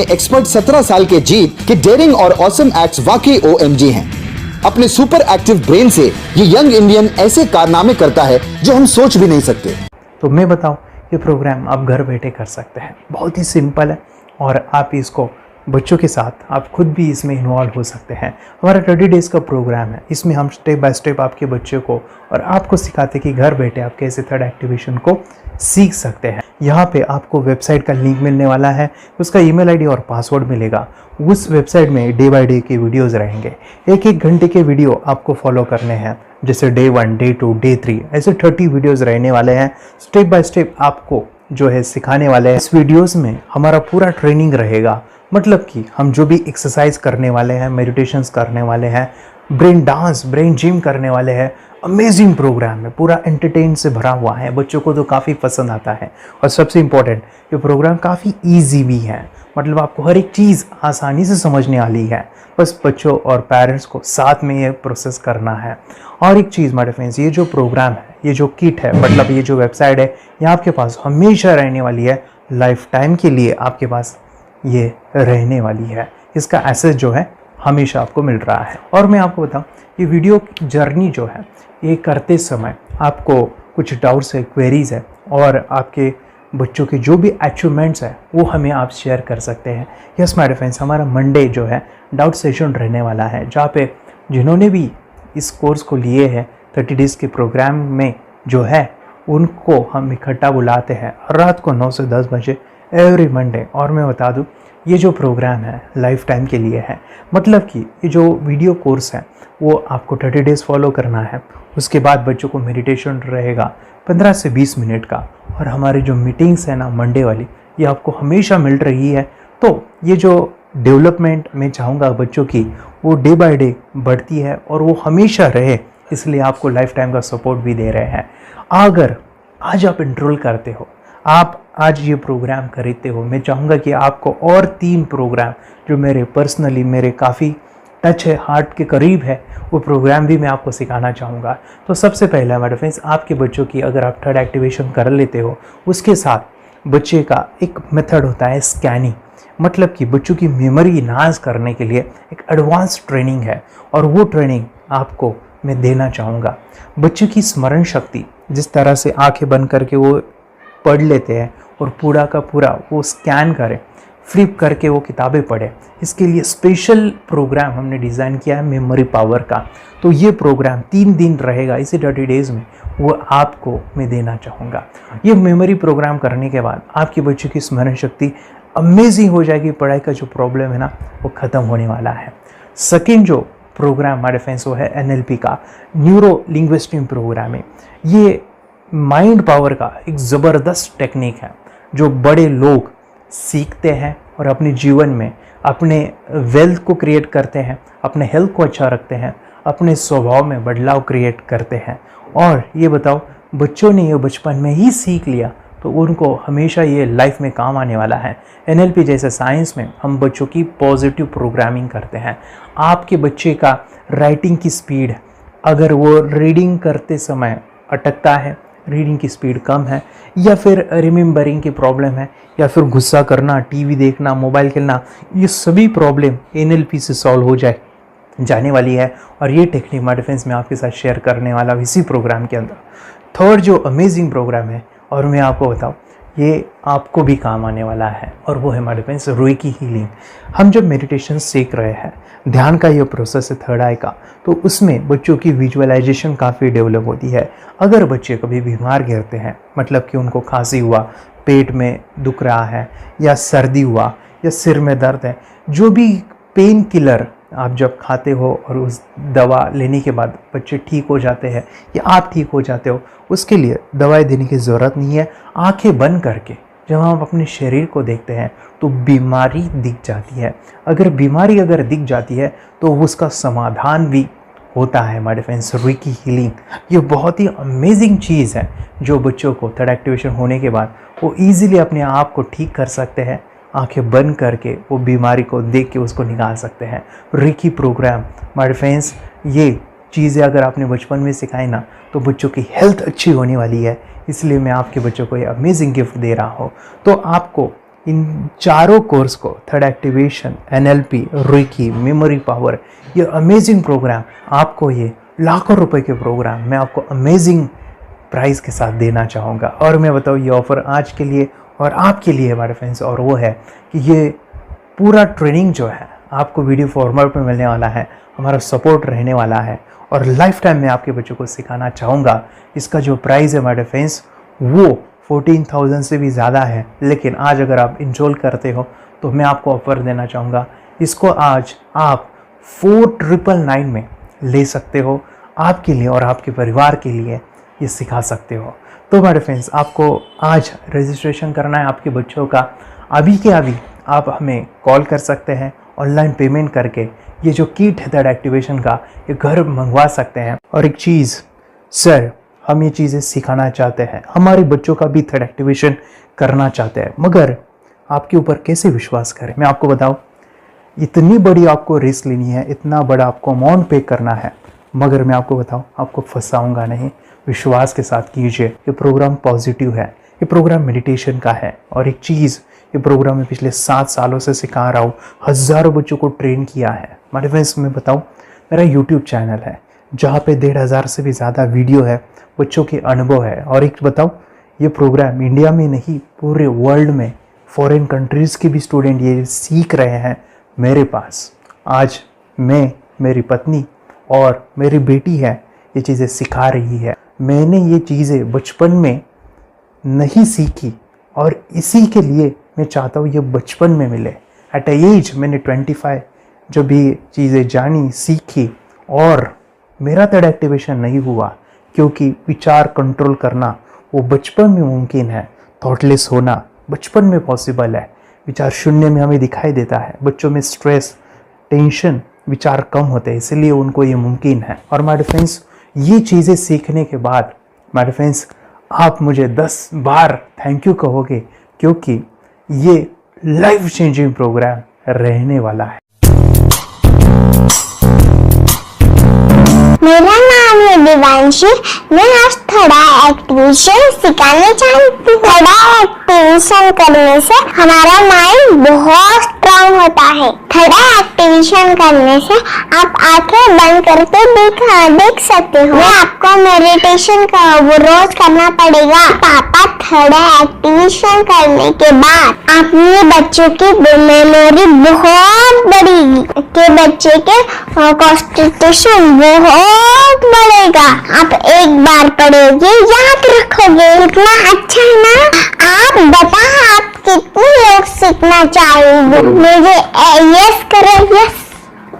एक्सपर्ट 17 साल के जीत के डेयरिंग और ऑसम एक्ट्स वाकई OMG हैं। अपने सुपर एक्टिव ब्रेन से ये यंग इंडियन ऐसे कारनामे करता है जो हम सोच भी नहीं सकते। तो मैं बताऊं, ये प्रोग्राम आप घर बैठे कर सकते हैं, बहुत ही सिंपल है और आप इसको बच्चों के साथ आप खुद भी इसमें इन्वॉल्व हो सकते हैं। हमारा 30 डेज़ का प्रोग्राम है, इसमें हम स्टेप बाय स्टेप आपके बच्चे को और आपको सिखाते हैं कि घर बैठे आप कैसे थर्ड एक्टिवेशन को सीख सकते हैं। यहाँ पे आपको वेबसाइट का लिंक मिलने वाला है, उसका ईमेल आईडी और पासवर्ड मिलेगा। उस वेबसाइट में डे बाय डे के वीडियोज़ रहेंगे, 1-1 घंटे के वीडियो आपको फॉलो करने हैं, जैसे डे 1, डे 2, डे 3 ऐसे 30 वीडियोज़ रहने वाले हैं। स्टेप बाय स्टेप आपको जो है सिखाने वाले हैं। इस वीडियोज़ में हमारा पूरा ट्रेनिंग रहेगा, मतलब कि हम जो भी एक्सरसाइज करने वाले हैं, मेडिटेशंस करने वाले हैं, ब्रेन डांस, ब्रेन जिम करने वाले हैं। अमेजिंग प्रोग्राम है, पूरा एंटरटेन से भरा हुआ है, बच्चों को तो काफ़ी पसंद आता है। और सबसे इम्पोर्टेंट, ये प्रोग्राम काफ़ी ईजी भी है, मतलब आपको हर एक चीज़ आसानी से समझने वाली है। बस बच्चों और पेरेंट्स को साथ में ये प्रोसेस करना है। और एक चीज़ माय फ्रेंड्स, ये जो प्रोग्राम है, ये जो किट है, मतलब ये जो वेबसाइट है, ये आपके पास हमेशा रहने वाली है, लाइफ टाइम के लिए आपके पास ये रहने वाली है। इसका एक्सेस जो है हमेशा आपको मिल रहा है। और मैं आपको बताऊं, ये वीडियो जर्नी जो है, ये करते समय आपको कुछ डाउट्स है, क्वेरीज़ है और आपके बच्चों के जो भी अचीवमेंट्स है वो हमें आप शेयर कर सकते हैं। यस माय फ्रेंड्स, हमारा मंडे जो है डाउट सेशन रहने वाला है, जहाँ पे जिन्होंने भी इस कोर्स को लिए हैं 30 डेज़ के प्रोग्राम में जो है, उनको हम इकट्ठा बुलाते हैं रात को 9 से 10 बजे एवरी मंडे। और मैं बता दूं, ये जो प्रोग्राम है लाइफ टाइम के लिए है, मतलब कि ये जो वीडियो कोर्स है वो आपको 30 डेज़ फॉलो करना है। उसके बाद बच्चों को मेडिटेशन रहेगा 15 से 20 मिनट का, और हमारी जो मीटिंग्स है ना मंडे वाली, ये आपको हमेशा मिल रही है। तो ये जो डेवलपमेंट मैं चाहूँगा बच्चों की, वो डे बाय डे बढ़ती है और वो हमेशा रहे, इसलिए आपको लाइफ टाइम का सपोर्ट भी दे रहे हैं। अगर आज आप एनरोल करते हो, आप आज ये प्रोग्राम खरीदते हो, मैं चाहूँगा कि आपको और 3 प्रोग्राम जो मेरे पर्सनली मेरे काफ़ी टच है, हार्ट के करीब है, वो प्रोग्राम भी मैं आपको सिखाना चाहूँगा। तो सबसे पहला मेरे फ्रेंड्स, आपके बच्चों की अगर आप थर्ड एक्टिवेशन कर लेते हो, उसके साथ बच्चे का एक मेथड होता है स्कैनिंग, मतलब कि बच्चों की मेमोरी इन्हांस करने के लिए एक एडवांस ट्रेनिंग है, और वो ट्रेनिंग आपको मैं देना चाहूँगा। बच्चों की स्मरण शक्ति, जिस तरह से आंखें बंद करके वो पढ़ लेते हैं और पूरा का पूरा वो स्कैन करें, फ्लिप करके वो किताबें पढ़े, इसके लिए स्पेशल प्रोग्राम हमने डिज़ाइन किया है मेमोरी पावर का। तो ये प्रोग्राम 3 दिन रहेगा, इसी 30 डेज़ में वो आपको मैं देना चाहूँगा। ये मेमोरी प्रोग्राम करने के बाद आपके बच्चों की स्मरण शक्ति अमेजिंग हो जाएगी, पढ़ाई का जो प्रॉब्लम है ना वो ख़त्म होने वाला है। सेकेंड जो प्रोग्राम हमारे फ्रेंड्स वो है NLP का, न्यूरो लिंग्विस्टिक प्रोग्राम है। ये माइंड पावर का एक ज़बरदस्त टेक्निक है जो बड़े लोग सीखते हैं और अपने जीवन में अपने वेल्थ को क्रिएट करते हैं, अपने हेल्थ को अच्छा रखते हैं, अपने स्वभाव में बदलाव क्रिएट करते हैं। और ये बताओ, बच्चों ने ये बचपन में ही सीख लिया तो उनको हमेशा ये लाइफ में काम आने वाला है। NLP जैसे साइंस में हम बच्चों की पॉजिटिव प्रोग्रामिंग करते हैं। आपके बच्चे का राइटिंग की स्पीड, अगर वो रीडिंग करते समय अटकता है, रीडिंग की स्पीड कम है, या फिर रिमेंबरिंग की प्रॉब्लम है, या फिर गुस्सा करना, टीवी देखना, मोबाइल खेलना, ये सभी प्रॉब्लम NLP से सॉल्व हो जाने वाली है। और ये टेक्निक माय डिफेंस में आपके साथ शेयर करने वाला इसी प्रोग्राम के अंदर। थर्ड जो अमेजिंग प्रोग्राम है, और मैं आपको बताऊं, ये आपको भी काम आने वाला है, और वो है हमारे फ्रेंड्स रेकी हीलिंग। हम जब मेडिटेशन सीख रहे हैं, ध्यान का ये प्रोसेस है थर्ड आई का, तो उसमें बच्चों की विजुअलाइजेशन काफ़ी डेवलप होती है। अगर बच्चे कभी बीमार गिरते हैं, मतलब कि उनको खांसी हुआ, पेट में दुख रहा है, या सर्दी हुआ, या सिर में दर्द है, जो भी पेन किलर आप जब खाते हो और उस दवा लेने के बाद बच्चे ठीक हो जाते हैं या आप ठीक हो जाते हो, उसके लिए दवाई देने की ज़रूरत नहीं है। आंखें बंद करके जब हम अपने शरीर को देखते हैं तो बीमारी दिख जाती है। अगर बीमारी दिख जाती है तो उसका समाधान भी होता है हमारे फ्रेंड्स। रेकी हीलिंग ये बहुत ही अमेजिंग चीज़ है जो बच्चों को थर्ड एक्टिवेशन होने के बाद वो ईज़िली अपने आप को ठीक कर सकते हैं। आंखें बंद करके वो बीमारी को देख के उसको निकाल सकते हैं। रेकी प्रोग्राम हमारे फ्रेंड्स, ये चीज़ें अगर आपने बचपन में सिखाई ना तो बच्चों की हेल्थ अच्छी होने वाली है। इसलिए मैं आपके बच्चों को ये अमेजिंग गिफ्ट दे रहा हूँ। तो आपको इन चारों कोर्स को, third activation, NLP, reiki, memory power, ये अमेजिंग प्रोग्राम, आपको ये लाखों रुपए के प्रोग्राम मैं आपको अमेजिंग प्राइस के साथ देना चाहूँगा। और मैं बताऊँ ये ऑफ़र आज के लिए और आपके लिए हमारे फ्रेंड्स, और वो है कि ये पूरा ट्रेनिंग जो है आपको वीडियो फॉर्मेट में मिलने वाला है, हमारा सपोर्ट रहने वाला है, और लाइफ टाइम में आपके बच्चों को सिखाना चाहूँगा। इसका जो प्राइस है हमारे फ्रेंड्स वो 14,000 से भी ज़्यादा है, लेकिन आज अगर आप इंस्टॉल करते हो तो मैं आपको ऑफ़र देना चाहूँगा। इसको आज आप 4,999 में ले सकते हो। आपके लिए और आपके परिवार के लिए ये सिखा सकते हो। तो हमारे फ्रेंड्स, आपको आज रजिस्ट्रेशन करना है आपके बच्चों का। अभी के अभी आप हमें कॉल कर सकते हैं, ऑनलाइन पेमेंट करके ये जो किट है थर्ड एक्टिवेशन का, ये घर मंगवा सकते हैं। और एक चीज़ सर, हम ये चीज़ें सिखाना चाहते हैं, हमारे बच्चों का भी थर्ड एक्टिवेशन करना चाहते हैं, मगर आपके ऊपर कैसे विश्वास करें? मैं आपको बताऊं, इतनी बड़ी आपको रिस्क लेनी है, इतना बड़ा आपको अमाउंट पे करना है, मगर मैं आपको बताऊं, आपको फंसाऊंगा नहीं। विश्वास के साथ कीजिए। ये प्रोग्राम पॉजिटिव है, ये प्रोग्राम मेडिटेशन का है। और एक चीज़, ये प्रोग्राम मैं पिछले 7 सालों से सिखा रहा हूँ, हज़ारों बच्चों को ट्रेन किया है। हमारे फ्रेंड्स, मैं बताऊँ, मेरा यूट्यूब चैनल है जहाँ पे 1,500 से भी ज़्यादा वीडियो है, बच्चों के अनुभव है। और एक बताऊँ, ये प्रोग्राम इंडिया में नहीं, पूरे वर्ल्ड में फॉरेन कंट्रीज़ के भी स्टूडेंट ये सीख रहे हैं मेरे पास। आज मैं, मेरी पत्नी और मेरी बेटी है, ये चीज़ें सिखा रही है। मैंने ये चीज़ें बचपन में नहीं सीखी और इसी के लिए मैं चाहता हूँ ये बचपन में मिले। एट अ एज मैंने 25 जब ये चीज़ें जानी, सीखी, और मेरा थर्ड एक्टिवेशन नहीं हुआ, क्योंकि विचार कंट्रोल करना वो बचपन में मुमकिन है। थॉटलेस होना बचपन में पॉसिबल है। विचार शून्य में हमें दिखाई देता है। बच्चों में स्ट्रेस, टेंशन, विचार कम होते हैं, इसलिए उनको ये मुमकिन है। और हमारे फ्रेंड्स, ये चीज़ें सीखने के बाद हमारे फ्रेंड्स, आप मुझे 10 बार थैंक यू कहोगे, क्योंकि ये लाइफ चेंजिंग प्रोग्राम रहने वाला है। मेरा नाम है दिवांशी। मैं आज थोड़ा एक्टिवेशन सिखाना चाहती हूँ। थोड़ा एक्टिवेशन करने से हमारा माइंड बहुत स्ट्रांग होता है। थोड़ा एक्टिवेशन करने से आप आंखें बंद करके देख सकते हो। मैं आपको मेडिटेशन का वो रोज करना पड़ेगा। पापा थोड़ा एक्टिवेशन करने के बाद अपने बच्चों की मेमोरी बहुत बढ़ेगी, के बच्चे के कॉन्सेंट्रेशन बहुत बढ़ेगा। आप एक बार पढ़ोगे, याद रखोगे, इतना अच्छा है ना। आप बता, आप कितने लोग सीखना चाहोगे? मुझे यस करो, यस।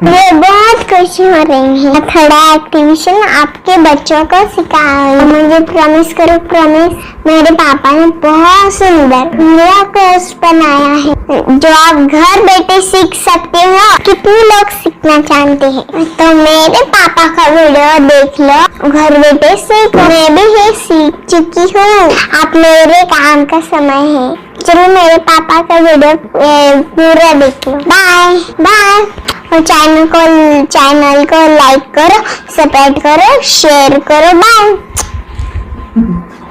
मैं बहुत खुशी हो रही है। थोड़ा एक्टिवेशन आपके बच्चों को सिखाओ। मुझे प्रॉमिस करो, प्रॉमिस। मेरे पापा ने बहुत सुंदर मेरा कोर्स बनाया है जो आप घर बैठे सीख सकते हो। कितने लोग सीखना चाहते हैं तो मेरे पापा का वीडियो देख लो, घर बैठे सीख। मैं भी ये सीख चुकी हूँ। आप मेरे काम का समय है। चलो मेरे पापा का वीडियो पूरा देख लो। Bye bye. और चैनल को लाइक करो, सब्सक्राइब करो, शेयर करो। बाय।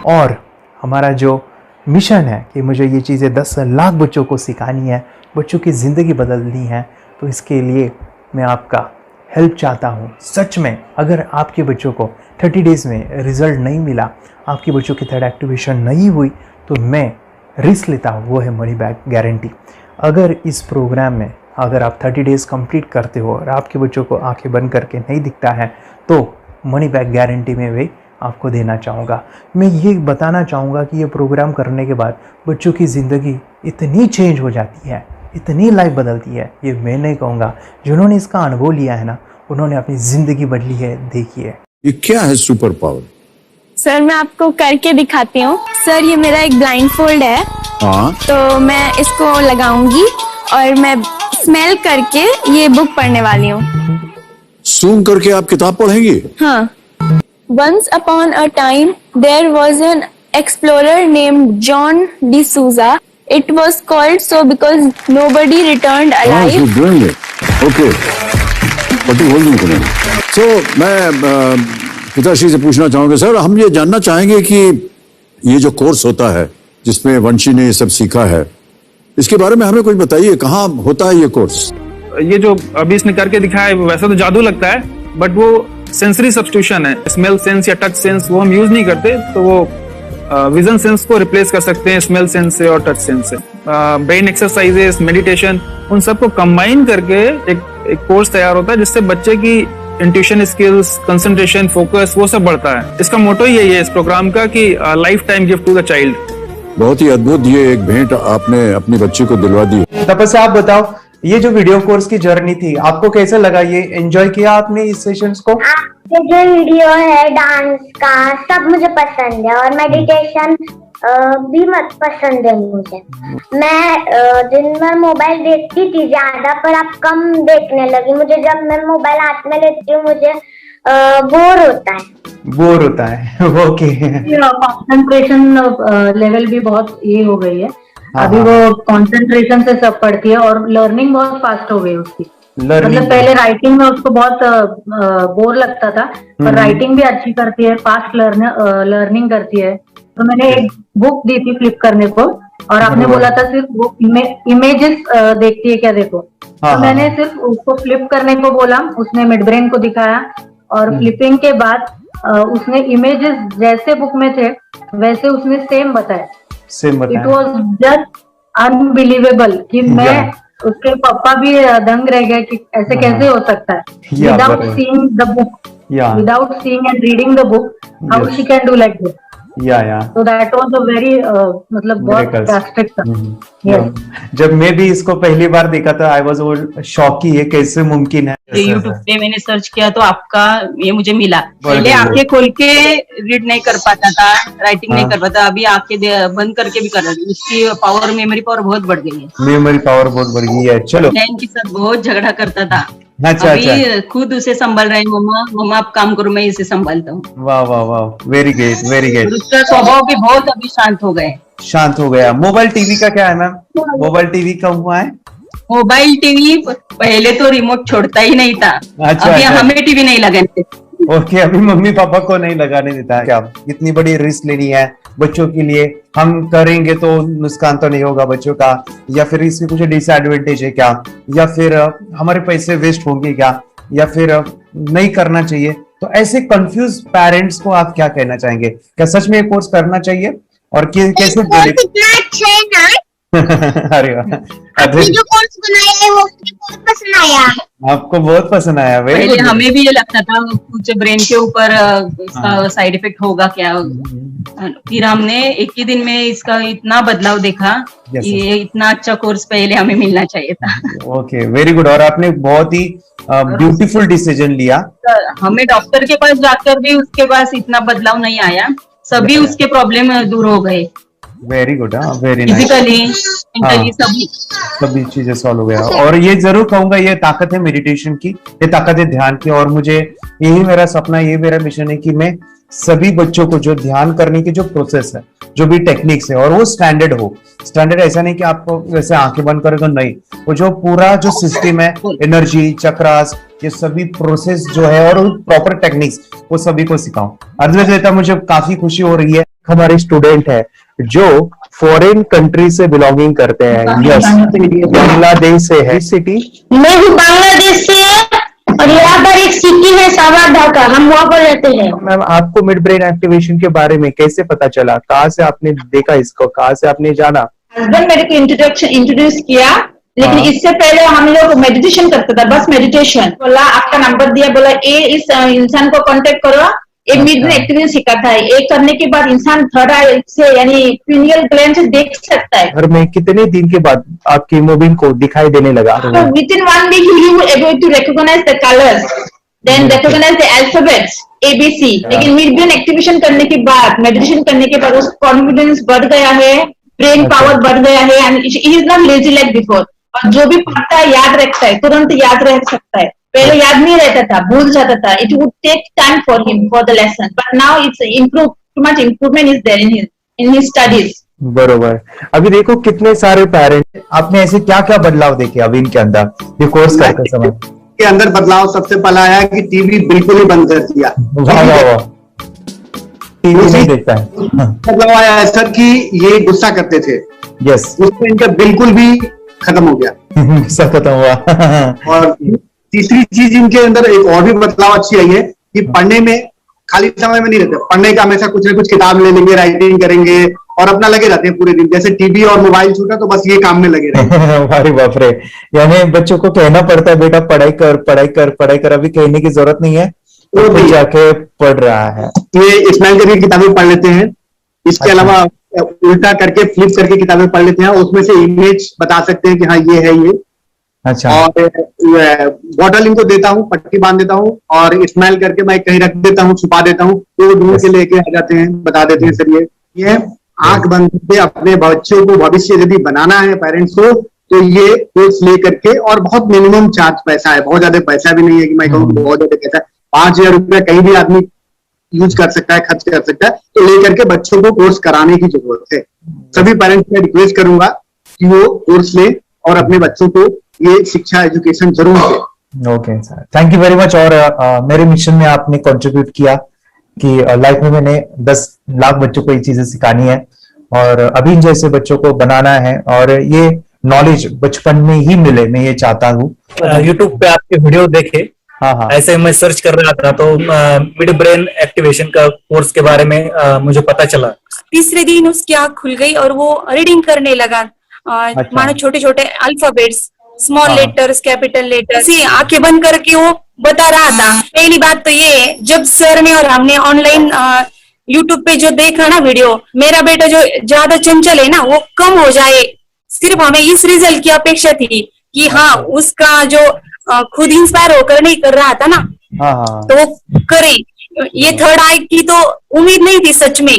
और हमारा जो मिशन है कि मुझे ये चीज़ें 10 लाख बच्चों को सिखानी है, बच्चों की ज़िंदगी बदलनी है, तो इसके लिए मैं आपका हेल्प चाहता हूँ। सच में अगर आपके बच्चों को 30 डेज़ में रिज़ल्ट नहीं मिला, आपके बच्चों की थर्ड एक्टिवेशन नहीं हुई, तो मैं रिस्क लेता हूँ वो है मनी बैक गारंटी। अगर इस प्रोग्राम में अगर आप 30 डेज़ कंप्लीट करते हो और आपके बच्चों को आंखें बंद करके नहीं दिखता है तो मनी बैक गारंटी में भी आपको देना चाहूँगा। मैं ये बताना चाहूँगा कि ये प्रोग्राम करने के बाद बच्चों की ज़िंदगी इतनी चेंज हो जाती है, इतनी लाइफ बदलती है, ये मैं नहीं कहूँगा, जिन्होंने इसका अनुभव लिया है ना उन्होंने अपनी ज़िंदगी बदली है। देखिए ये क्या है सुपर पावर? सर मैं आपको करके दिखाती हूँ। सर ये मेरा एक ब्लाइंड फोल्ड है, हाँ तो मैं इसको लगाऊंगी और मैं स्मेल करके ये बुक पढ़ने वाली हूँ। सूंघ करके आप किताब पढ़ेंगी? हाँ। Once upon a time there was an explorer named John D'Souza. It was called so because nobody returned alive. you're doing it. Okay. पट्टी खोल दूं तुम्हें। So मैं पिताश्री से पूछना चाहूंगा सर, हम ये जानना चाहेंगे कि ये जो कोर्स होता है जिसमें वंशी ने ये सब सीखा है, इसके बारे में हमें कुछ बताइए, कहाँ होता है ये कोर्स? ये जो अभी इसने करके दिखाया है वैसा तो जादू लगता है, बट वो सेंसरी सब्स्टिट्यूशन है। स्मेल सेंस या टच सेंस वो हम यूज नहीं करते, तो वो विजन सेंस को रिप्लेस कर सकते हैं स्मेल सेंस से और टच सेंस से। ब्रेन एक्सरसाइजेस, मेडिटेशन, उन सबको कंबाइन करके एक कोर्स तैयार होता है जिससे बच्चे की इंट्यूशन स्किल्स, कंसंट्रेशन, फोकस वो सब बढ़ता है। इसका मोटो ही यही है इस प्रोग्राम का कि lifetime gift to the child. बहुत ही अद्भुत ये एक भेंट आपने अपनी बच्ची को दिलवा दी। तपस्या आप बताओ, ये जो वीडियो कोर्स की जर्नी थी आपको कैसे लगा? ये एंजॉय किया आपने इस सेशंस को? आपके जो वीडियो है डांस का सब मुझे पसंद है और मेडिटेशन भी मत पसंद है मुझे। मैं दिन भर मोबाइल देखती थी ज्यादा, पर अब कम देखने लगी। मुझे जब मैं मोबाइल हाथ में लेती हूँ मुझे बोर होता है। बोर होता है ओके। कंसंट्रेशन लेवल भी बहुत ये हो गई है। अभी वो कंसंट्रेशन से सब पढ़ती है और लर्निंग बहुत फास्ट हो गई उसकी। मतलब पहले राइटिंग में उसको बहुत बोर लगता था, पर राइटिंग भी अच्छी करती है, फास्ट लर्निंग करती है। तो मैंने एक बुक दी थी फ्लिप करने को और आपने बोला था सिर्फ वो इमेजेस देखती है क्या, देखो। तो मैंने सिर्फ उसको फ्लिप करने को बोला, उसने मिड ब्रेन को दिखाया और फ्लिपिंग के बाद उसने इमेजेस जैसे बुक में थे वैसे उसने सेम बताया। इट वॉज जस्ट अनबिलीवेबल कि मैं उसके पापा भी दंग रह गए कि ऐसे कैसे हो सकता है। Without seeing the book, without seeing and reading the book, how she can do like this. So that was a very मतलब बहुत drastic था। Yes. जब मैं भी इसको पहली बार देखा था आई वाज शॉक कि ये कैसे मुमकिन है। यूट्यूब पे मैंने सर्च किया तो आपका ये मुझे मिला। पहले आंखें खोल के रीड नहीं कर पाता था, राइटिंग नहीं कर पाता, अभी आंखें बंद करके भी कर रहा है। उसकी पावर, मेमोरी पावर बहुत बढ़ गई है। मेमोरी पावर बहुत बढ़ गई है। चलो, बहन के साथ बहुत झगड़ा करता था, अच्छा, अभी खुद उसे संभाल रहे हैं। मम्मा आप काम करो, मैं इसे संभालता हूँ। वाह वाह वाह, वेरी ग्रेट वेरी ग्रेट। उसका स्वभाव भी बहुत अभी शांत हो गए। शांत हो गया। मोबाइल टीवी का क्या है मैम? मोबाइल टीवी कब हुआ है? मोबाइल टीवी पहले तो रिमोट छोड़ता ही नहीं था। अभी हमें टीवी नहीं लगाने। ओके, अभी मम्मी पापा को नहीं लगाने देता है। क्या इतनी बड़ी रिस्क लेनी है बच्चों के लिए? हम करेंगे तो नुकसान तो नहीं होगा बच्चों का, या फिर इसमें कुछ डिसएडवांटेज है क्या, या फिर हमारे पैसे वेस्ट होंगे क्या, या फिर नहीं करना चाहिए? तो ऐसे कंफ्यूज पेरेंट्स को आप क्या कहना चाहेंगे? क्या सच में ये कोर्स करना चाहिए और कैसे? कितना अच्छा है ना। अरे आपने जो कोर्स बनाया है वो मुझे बहुत पसंद आया। आपको बहुत पसंद आया? पहले हमें भी ये लगता था कुछ ब्रेन के ऊपर इसका साइड इफेक्ट होगा क्या, फिर हमने एक ही दिन में इसका इतना बदलाव देखा। ये इतना अच्छा कोर्स पहले हमें मिलना चाहिए था। Okay, very good. और आपने बहुत ही ब्यूटीफुल डिसीजन लिया। हमें डॉक्टर के पास जाकर भी उसके पास इतना बदलाव नहीं आया, सभी उसके प्रॉब्लम दूर हो गए। Very good, very nice. Physically, mentally सभी चीजें सॉल्व हो गया। और ये जरूर कहूंगा, ये ताकत है मेडिटेशन की, ये ताकत है ध्यान की। और मुझे यही मेरा सपना, ये मेरा मिशन है कि मैं सभी बच्चों को जो ध्यान करने की जो प्रोसेस है, जो भी टेक्निक्स है, और वो स्टैंडर्ड हो। स्टैंडर्ड ऐसा नहीं कि आपको वैसे आंखें बंद करें तो नहीं, वो जो पूरा जो सिस्टम है, एनर्जी, चक्रास, ये सभी प्रोसेस जो है और प्रॉपर टेक्निक्स, वो सभी को सिखाऊं। अर्जुन, मुझे काफी खुशी हो रही है। हमारे स्टूडेंट है जो फॉरेन कंट्री से बिलोंगिंग करते हैं। यस, बांग्लादेश से है। सिटी मैं हूँ बांग्लादेश से और यहाँ पर एक सिटी है सावरधा का, हम वहाँ पर रहते हैं। मैम, आपको मिड ब्रेन एक्टिवेशन के बारे में कैसे पता चला? कहाँ से आपने देखा इसको, कहाँ से आपने जाना? हस्बैंड मेरे को इंट्रोड्यूस किया, लेकिन इससे पहले हम लोग मेडिटेशन करते थे, बस मेडिटेशन। बोला आपका नंबर दिया, बोला ये इस इंसान को कांटेक्ट करो, ये मिड ब्रेन एक्टिवेशन सिखाता है। ये करने के बाद इंसान थर्ड आई से यानी पिनियल ग्लैंड से देख सकता है। घर में कितने दिन के बाद आपकी हीमोग्लोबिन को दिखाई देने लगा? Within 1 week you will able to recognize the colors, then recognize the alphabets ABC। लेकिन मिड ब्रेन एक्टिवेशन करने के बाद, मेडिटेशन करने के बाद उसका कॉन्फिडेंस बढ़ गया है, ब्रेन पावर बढ़ गया है, and he is not lazy like before. और जो भी पढ़ता है याद रखता है, तुरंत याद रह सकता है। पहले याद नहीं रहता था, भूल जाता था। It would take time for him for the lesson, but now it's improve, too much improvement is there in his studies. बरोबर। अभी देखो कितने सारे पेरेंट्स, आपने ऐसे क्या क्या बदलाव देखे अभी इनके अंदर ये कोर्स करते समय? के अंदर बदलाव सबसे पहला आया कि टीवी बिल्कुल ही बंद कर दिया। वाह वाह वाह, टीवी नहीं देखता है। बदलाव आया है सर कि ये गुस्सा करते थे, यस, उसमें इनका बिल्कुल भी खत्म हो गया, गुस्सा खत्म हुआ। और तीसरी चीज इनके अंदर एक और भी बदलाव अच्छी आई है कि पढ़ने में खाली समय में नहीं रहते, पढ़ने का हमेशा कुछ ना कुछ किताब ले लेंगे, राइटिंग करेंगे और अपना लगे रहते हैं पूरे दिन। जैसे टीवी और मोबाइल छूटा तो बस ये काम में लगे रहते। अरे बाप रे, यानी बच्चों को कहना पड़ता है बेटा पढ़ाई कर पढ़ाई कर पढ़ाई कर, अभी कहने की जरूरत नहीं है, वो भी जाके पढ़ रहा है। ये स्माइल करके किताबें पढ़ लेते हैं, इसके अलावा उल्टा करके फ्लिप करके किताबें पढ़ लेते हैं, उसमें से इमेज बता सकते हैं कि हाँ ये है ये। अच्छा। और बॉटल इनको देता हूँ, पट्टी बांध देता हूँ और स्माइल करके मैं कहीं रख देता हूँ, छुपा देता हूँ, तो वो ढूंढ के लेके आ जाते हैं, बता देते हैं सर ये आंख बंद करके अपने बच्चों को भविष्य यदि बनाना है पेरेंट्स को, तो ये कोर्स ले करके, और बहुत मिनिमम चार्ज पैसा है, बहुत ज्यादा पैसा भी नहीं है कि मैं कहूँ बहुत ज्यादा पैसा है। 5,000 रुपया कहीं भी आदमी यूज कर सकता है, खर्च कर सकता है, तो लेकर के बच्चों को कोर्स कराने की जरूरत है। सभी पेरेंट्स में रिक्वेस्ट करूंगा कि वो कोर्स ले और अपने बच्चों को ये शिक्षा एजुकेशन जरूर दे। Okay sir, thank you very much. और मेरे मिशन में आपने कंट्रीब्यूट किया कि लाइफ में मैंने 10 लाख बच्चों को ये चीजें सिखानी है और अभी जैसे बच्चों को बनाना है, और ये नॉलेज बचपन में ही मिले, मैं ये चाहता हूँ। यूट्यूब पे आपके वीडियो देखे, हाँ, ऐसे मैं सर्च कर रहा था तो मिड ब्रेन एक्टिवेशन का कोर्स के बारे में मुझे पता चला। तीसरे दिन उसकी आंख खुल गई और वो रीडिंग करने लगा, मानो छोटे छोटे alphabets, small letters, capital letters, आंखें बंद करके वो बता रहा था। पहली बात तो ये, जब सर ने और हमने ऑनलाइन यूट्यूब पे जो देखा ना वीडियो, मेरा बेटा जो ज्यादा चंचल है ना वो कम हो जाए, सिर्फ हमें इस रिजल्ट की अपेक्षा थी कि हाँ उसका जो खुद इंस्पायर होकर नहीं कर रहा था ना, तो वो करे। ये थर्ड आई की तो उम्मीद नहीं थी सच में।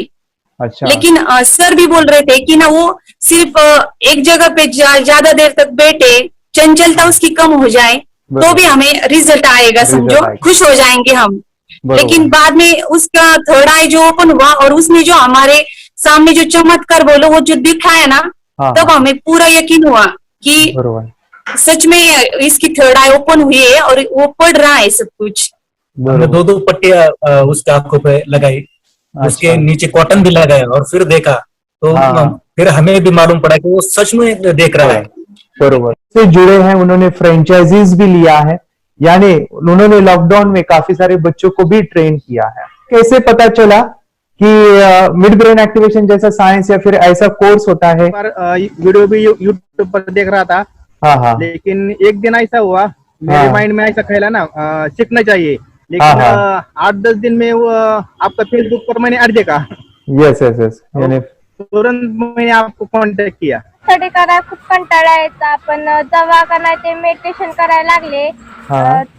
अच्छा। लेकिन सर भी बोल रहे थे कि ना वो सिर्फ एक जगह पे ज्यादा देर तक बैठे, चंचलता उसकी कम हो जाए तो भी हमें रिजल्ट आएगा, समझो, खुश हो जाएंगे हम। लेकिन बाद में उसका थर्ड आई जो ओपन हुआ और उसने जो हमारे सामने जो चमत्कार बोलो वो जो दिखाया ना, तब हमें पूरा यकीन हुआ कि सच में इसकी थर्ड आई ओपन हुई है और वो पढ़ रहा है सब कुछ। हमने 2 पट्टियां उसके आंखों पे लगाई, उसके नीचे कॉटन भी लगाया और फिर देखा तो फिर हमें भी मालूम पड़ा कि वो सच में देख रहा है। बरोबर से जुड़े हैं, उन्होंने फ्रेंचाइजीज भी लिया है, यानी उन्होंने लॉकडाउन में काफी सारे बच्चों को भी ट्रेन किया है। कैसे पता चला कि मिड ब्रेन एक्टिवेशन जैसा साइंस या फिर ऐसा कोर्स होता है? वीडियो भी यूट्यूब पर देख रहा था, लेकिन एक दिन ऐसा हुआ मेरे माइंड में ऐसा ख्याल ना सीखना चाहिए, लेकिन 8-10 दिन में वो आपका फेसबुक पर मैंने ऐड देखा। यस यस यस, यानी तुरंत मैंने आपको कॉन्टॅक्ट किया। स्टडी करायला खूप कंटाळा यायचा, पण जेव्हा का नाही ते मेडिटेशन करायला लागले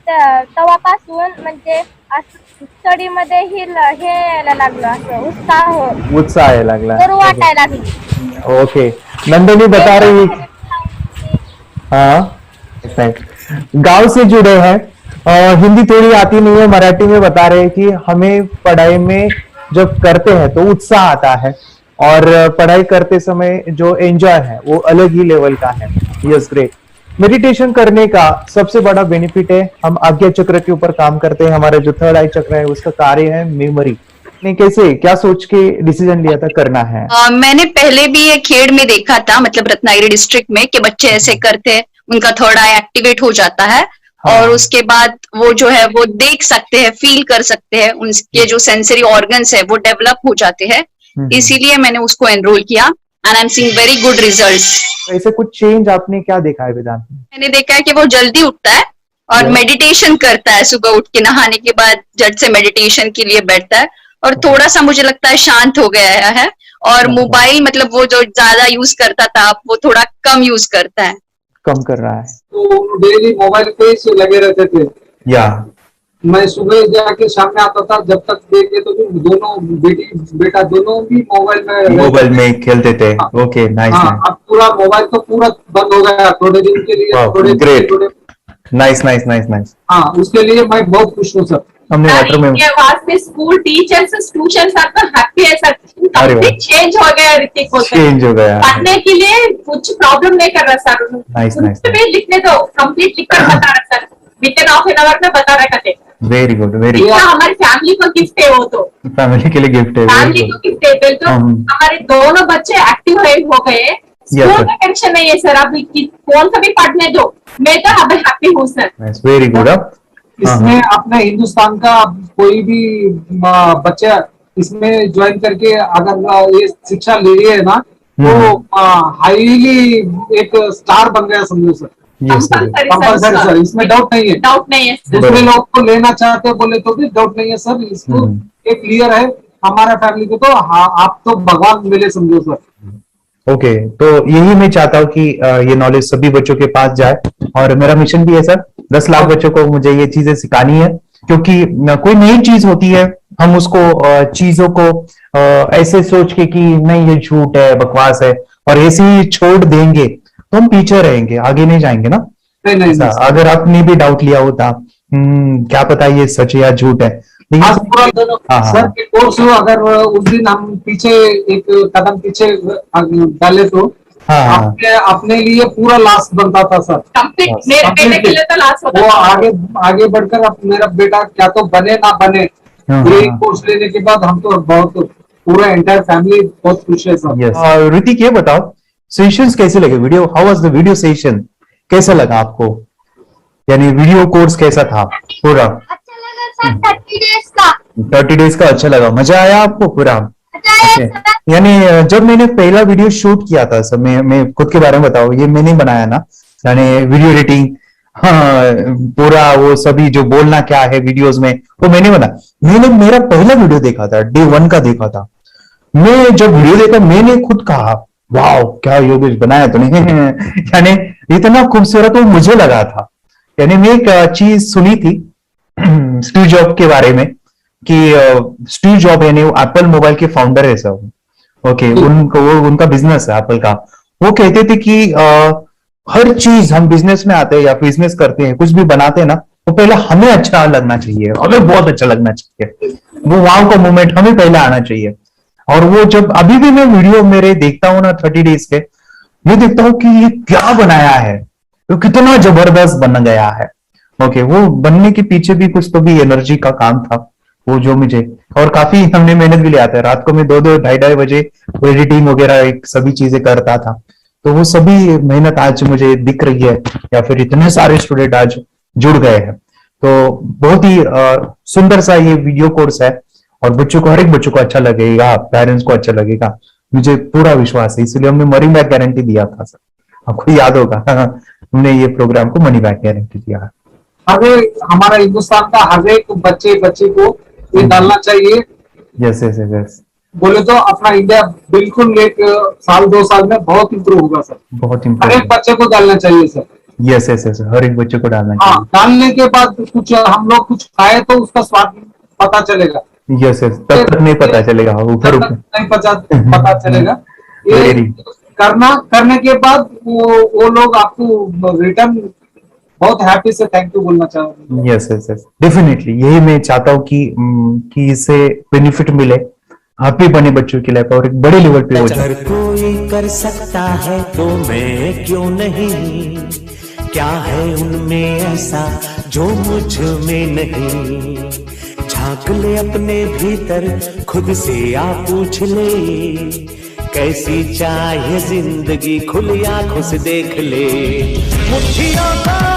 तेव्हापासून म्हणजे स्टडी मध्ये हे यायला लागलं, असं उत्साह यायला लागला, बरं वाटायला लागली। ओके, नंदिनी बता रही, हाँ गांव से जुड़े हैं, हिंदी थोड़ी आती नहीं है, मराठी में बता रहे हैं कि हमें पढ़ाई में जब करते हैं तो उत्साह आता है और पढ़ाई करते समय जो एंजॉय है वो अलग ही लेवल का है। Yes, great. मेडिटेशन करने का सबसे बड़ा बेनिफिट है, हम आज्ञा चक्र के ऊपर काम करते हैं, हमारा जो थर्ड आई चक्र है उसका कार्य है मेमोरी। ने कैसे क्या सोच के डिसीजन लिया था करना है? मैंने पहले भी ये खेड़ में देखा था, मतलब रत्नागिरी डिस्ट्रिक्ट में, कि बच्चे ऐसे करते हैं, उनका थर्ड आई एक्टिवेट हो जाता है और उसके बाद वो जो है वो देख सकते हैं, फील कर सकते हैं, उनके जो सेंसरी ऑर्गन्स है वो डेवलप हो जाते हैं। इसीलिए मैंने उसको एनरोल किया and I am seeing very good results. ऐसे कुछ चेंज आपने क्या देखा है वेदांत में? मैंने देखा है कि वो जल्दी उठता है और मेडिटेशन करता है, सुबह उठ के नहाने के बाद झट से मेडिटेशन के लिए बैठता है और थोड़ा सा मुझे लगता है शांत हो गया है। और मोबाइल मतलब वो जो ज्यादा यूज करता था वो थोड़ा कम यूज करता है, कम कर रहा है। तो डेली मोबाइल पे ही लगे रहते थे। या मैं सुबह जाके शाम में आता था, जब तक देखे तो भी दोनों बेटा दोनों भी मोबाइल में खेलते थे। Okay, nice. अब पूरा मोबाइल तो पूरा बंद हो गया थोड़े दिन के लिए। थोड़े नाइस नाइस नाइस नाइस। हाँ, उसके लिए मैं बहुत खुश हूँ सर। हमने वाटर में वास्ते स्कूल टीचर्स स्टूडेंट्स आपका हैप्पी है सर, कंप्लीट चेंज हो गया ऋतिक को सर। चेंज हो गया, पढ़ने के लिए कुछ प्रॉब्लम नहीं कर रहा सर। Nice nice. लिखने दो, कंप्लीट लिख कर बता रहा sir, with in half an hour में बता रहा कहते। Very good, very good. हमारी फैमिली को गिफ्ट है, वो तो फैमिली के लिए गिफ्ट है, फैमिली को गिफ्ट है। तो हमारे दोनों बच्चे एक्टिव हो गए, स्कूल का टेंशन नहीं है सर। अभी कौन सा भी पढ़ने दो, मैं तो अभी हैप्पी हूँ सर। Very good. इसमें अपने हिंदुस्तान का कोई भी बच्चा इसमें ज्वाइन करके अगर ये शिक्षा ले रही है ना, तो हाईली एक स्टार बन गया समझो सर। कंपल्सरी सर, इसमें डाउट नहीं है। डाउट नहीं है। दूसरे लोग को लेना चाहते बोले तो भी डाउट नहीं है सर। इसको एक क्लियर है हमारा फैमिली को, तो आप तो भगवान मिले समझो सर। ओके, तो यही मैं चाहता हूँ कि ये नॉलेज सभी बच्चों के पास जाए और मेरा मिशन भी है सर, 10 लाख बच्चों को मुझे ये चीजें सिखानी है। क्योंकि कोई नई चीज होती है, हम उसको चीजों को ऐसे सोच के कि नहीं ये झूठ है, बकवास है, और ऐसे ही छोड़ देंगे तो हम पीछे रहेंगे, आगे नहीं जाएंगे ना। नहीं। अगर आपने भी डाउट लिया होता क्या पता ये सच है या झूठ है, सर के कोर्स अगर उस दिन हम पीछे एक कदम पीछे डाले तो अपने लिए पूरा लास्ट बनता था सर। मेरे बेटे के लिए तो लास्ट होता था। वो आगे बढ़कर मेरा बेटा क्या तो बने ना बने, ये कोर्स लेने के बाद हम तो बहुत पूरा एंटायर फैमिली बहुत खुश है सर। ऋतिक ये बताओ, सेशंस कैसे लगे? Video, how was the video session? कैसा लगा आपको? यानी वीडियो कोर्स कैसा था पूरा? 30 डेज का अच्छा लगा, मजा आया आपको पूरा? यानी जब मैंने पहला वीडियो शूट किया था सर, मैं खुद के बारे में बताओ, ये मैंने बनाया ना, यानी वीडियो एडिटिंग, पूरा वो सभी जो बोलना क्या है वीडियोस में वो मैंने बना। मैंने मेरा पहला वीडियो देखा था, डे 1 का देखा था। मैं जब वीडियो देखा मैंने खुद कहा वाह क्या योगेश बनाया तो नहीं यानी इतना खूबसूरत वो मुझे लगा था। यानी मैं एक चीज सुनी थी स्टीव जॉब के बारे में कि स्टीव जॉब यानी एप्पल मोबाइल के फाउंडर है सब। ओके, उनका बिजनेस है एप्पल का। वो कहते थे कि हर चीज हम बिजनेस में आते हैं या बिजनेस करते हैं, कुछ भी बनाते हैं ना, तो पहले हमें अच्छा लगना चाहिए, हमें बहुत अच्छा लगना चाहिए, वो वाव का मोमेंट हमें पहले आना चाहिए। और वो जब अभी भी मैं वीडियो मेरे देखता हूँ ना 30 डेज के, मैं देखता हूँ कि ये क्या बनाया है, तो कितना जबरदस्त बन गया है। ओके, वो बनने के पीछे भी कुछ तो भी एनर्जी का काम था वो जो मुझे, और काफी हमने मेहनत भी लिया था। रात को मैं 2-2 ढाई बजे एडिटिंग वगैरह सभी चीजें करता था। तो वो सभी मेहनत आज मुझे दिख रही है, या फिर इतने सारे स्टूडेंट आज जुड़ गए हैं। तो बहुत ही सुंदर सा ये वीडियो कोर्स है और बच्चों को, हर एक बच्चों को अच्छा लगेगा, पेरेंट्स को अच्छा लगेगा, मुझे पूरा विश्वास है। इसलिए हमने मनी बैक गारंटी दिया था सर, आपको याद होगा हमने ये प्रोग्राम को मनी बैक गारंटी दिया है। हमारा हिंदुस्तान का हर एक बच्चे को ये डालना चाहिए। यस बोले तो अपना इंडिया बिल्कुल 1 साल 2 साल में बहुत इम्प्रूव होगा सर। बहुत हर एक बच्चे को डालना चाहिए सर। यस हर एक बच्चे को डालना चाहिए। डालने के बाद कुछ हम लोग कुछ खाए तो उसका स्वाद पता चलेगा। यस तब तक नहीं पता चलेगा, ऊपर नहीं पता चलेगा। ये करने के बाद वो लोग आपको रिटर्न बहुत हैप्पी से थैंक यू बोलना चाहूंगा। यस डेफिनेटली, यही मैं चाहता हूँ कि इससे बेनिफिट मिले, हैप्पी बने बच्चों की लाइफ और एक बड़े लेवल पे हो जाए। अगर कोई कर सकता है तो मैं क्यों नहीं, क्या है उनमें ऐसा जो मुझ में नहीं। झांक ले अपने भीतर, खुद से आ पूछ ले, कैसी चाहे जिंदगी खुली आंखों से देख ले। मुट्ठियों का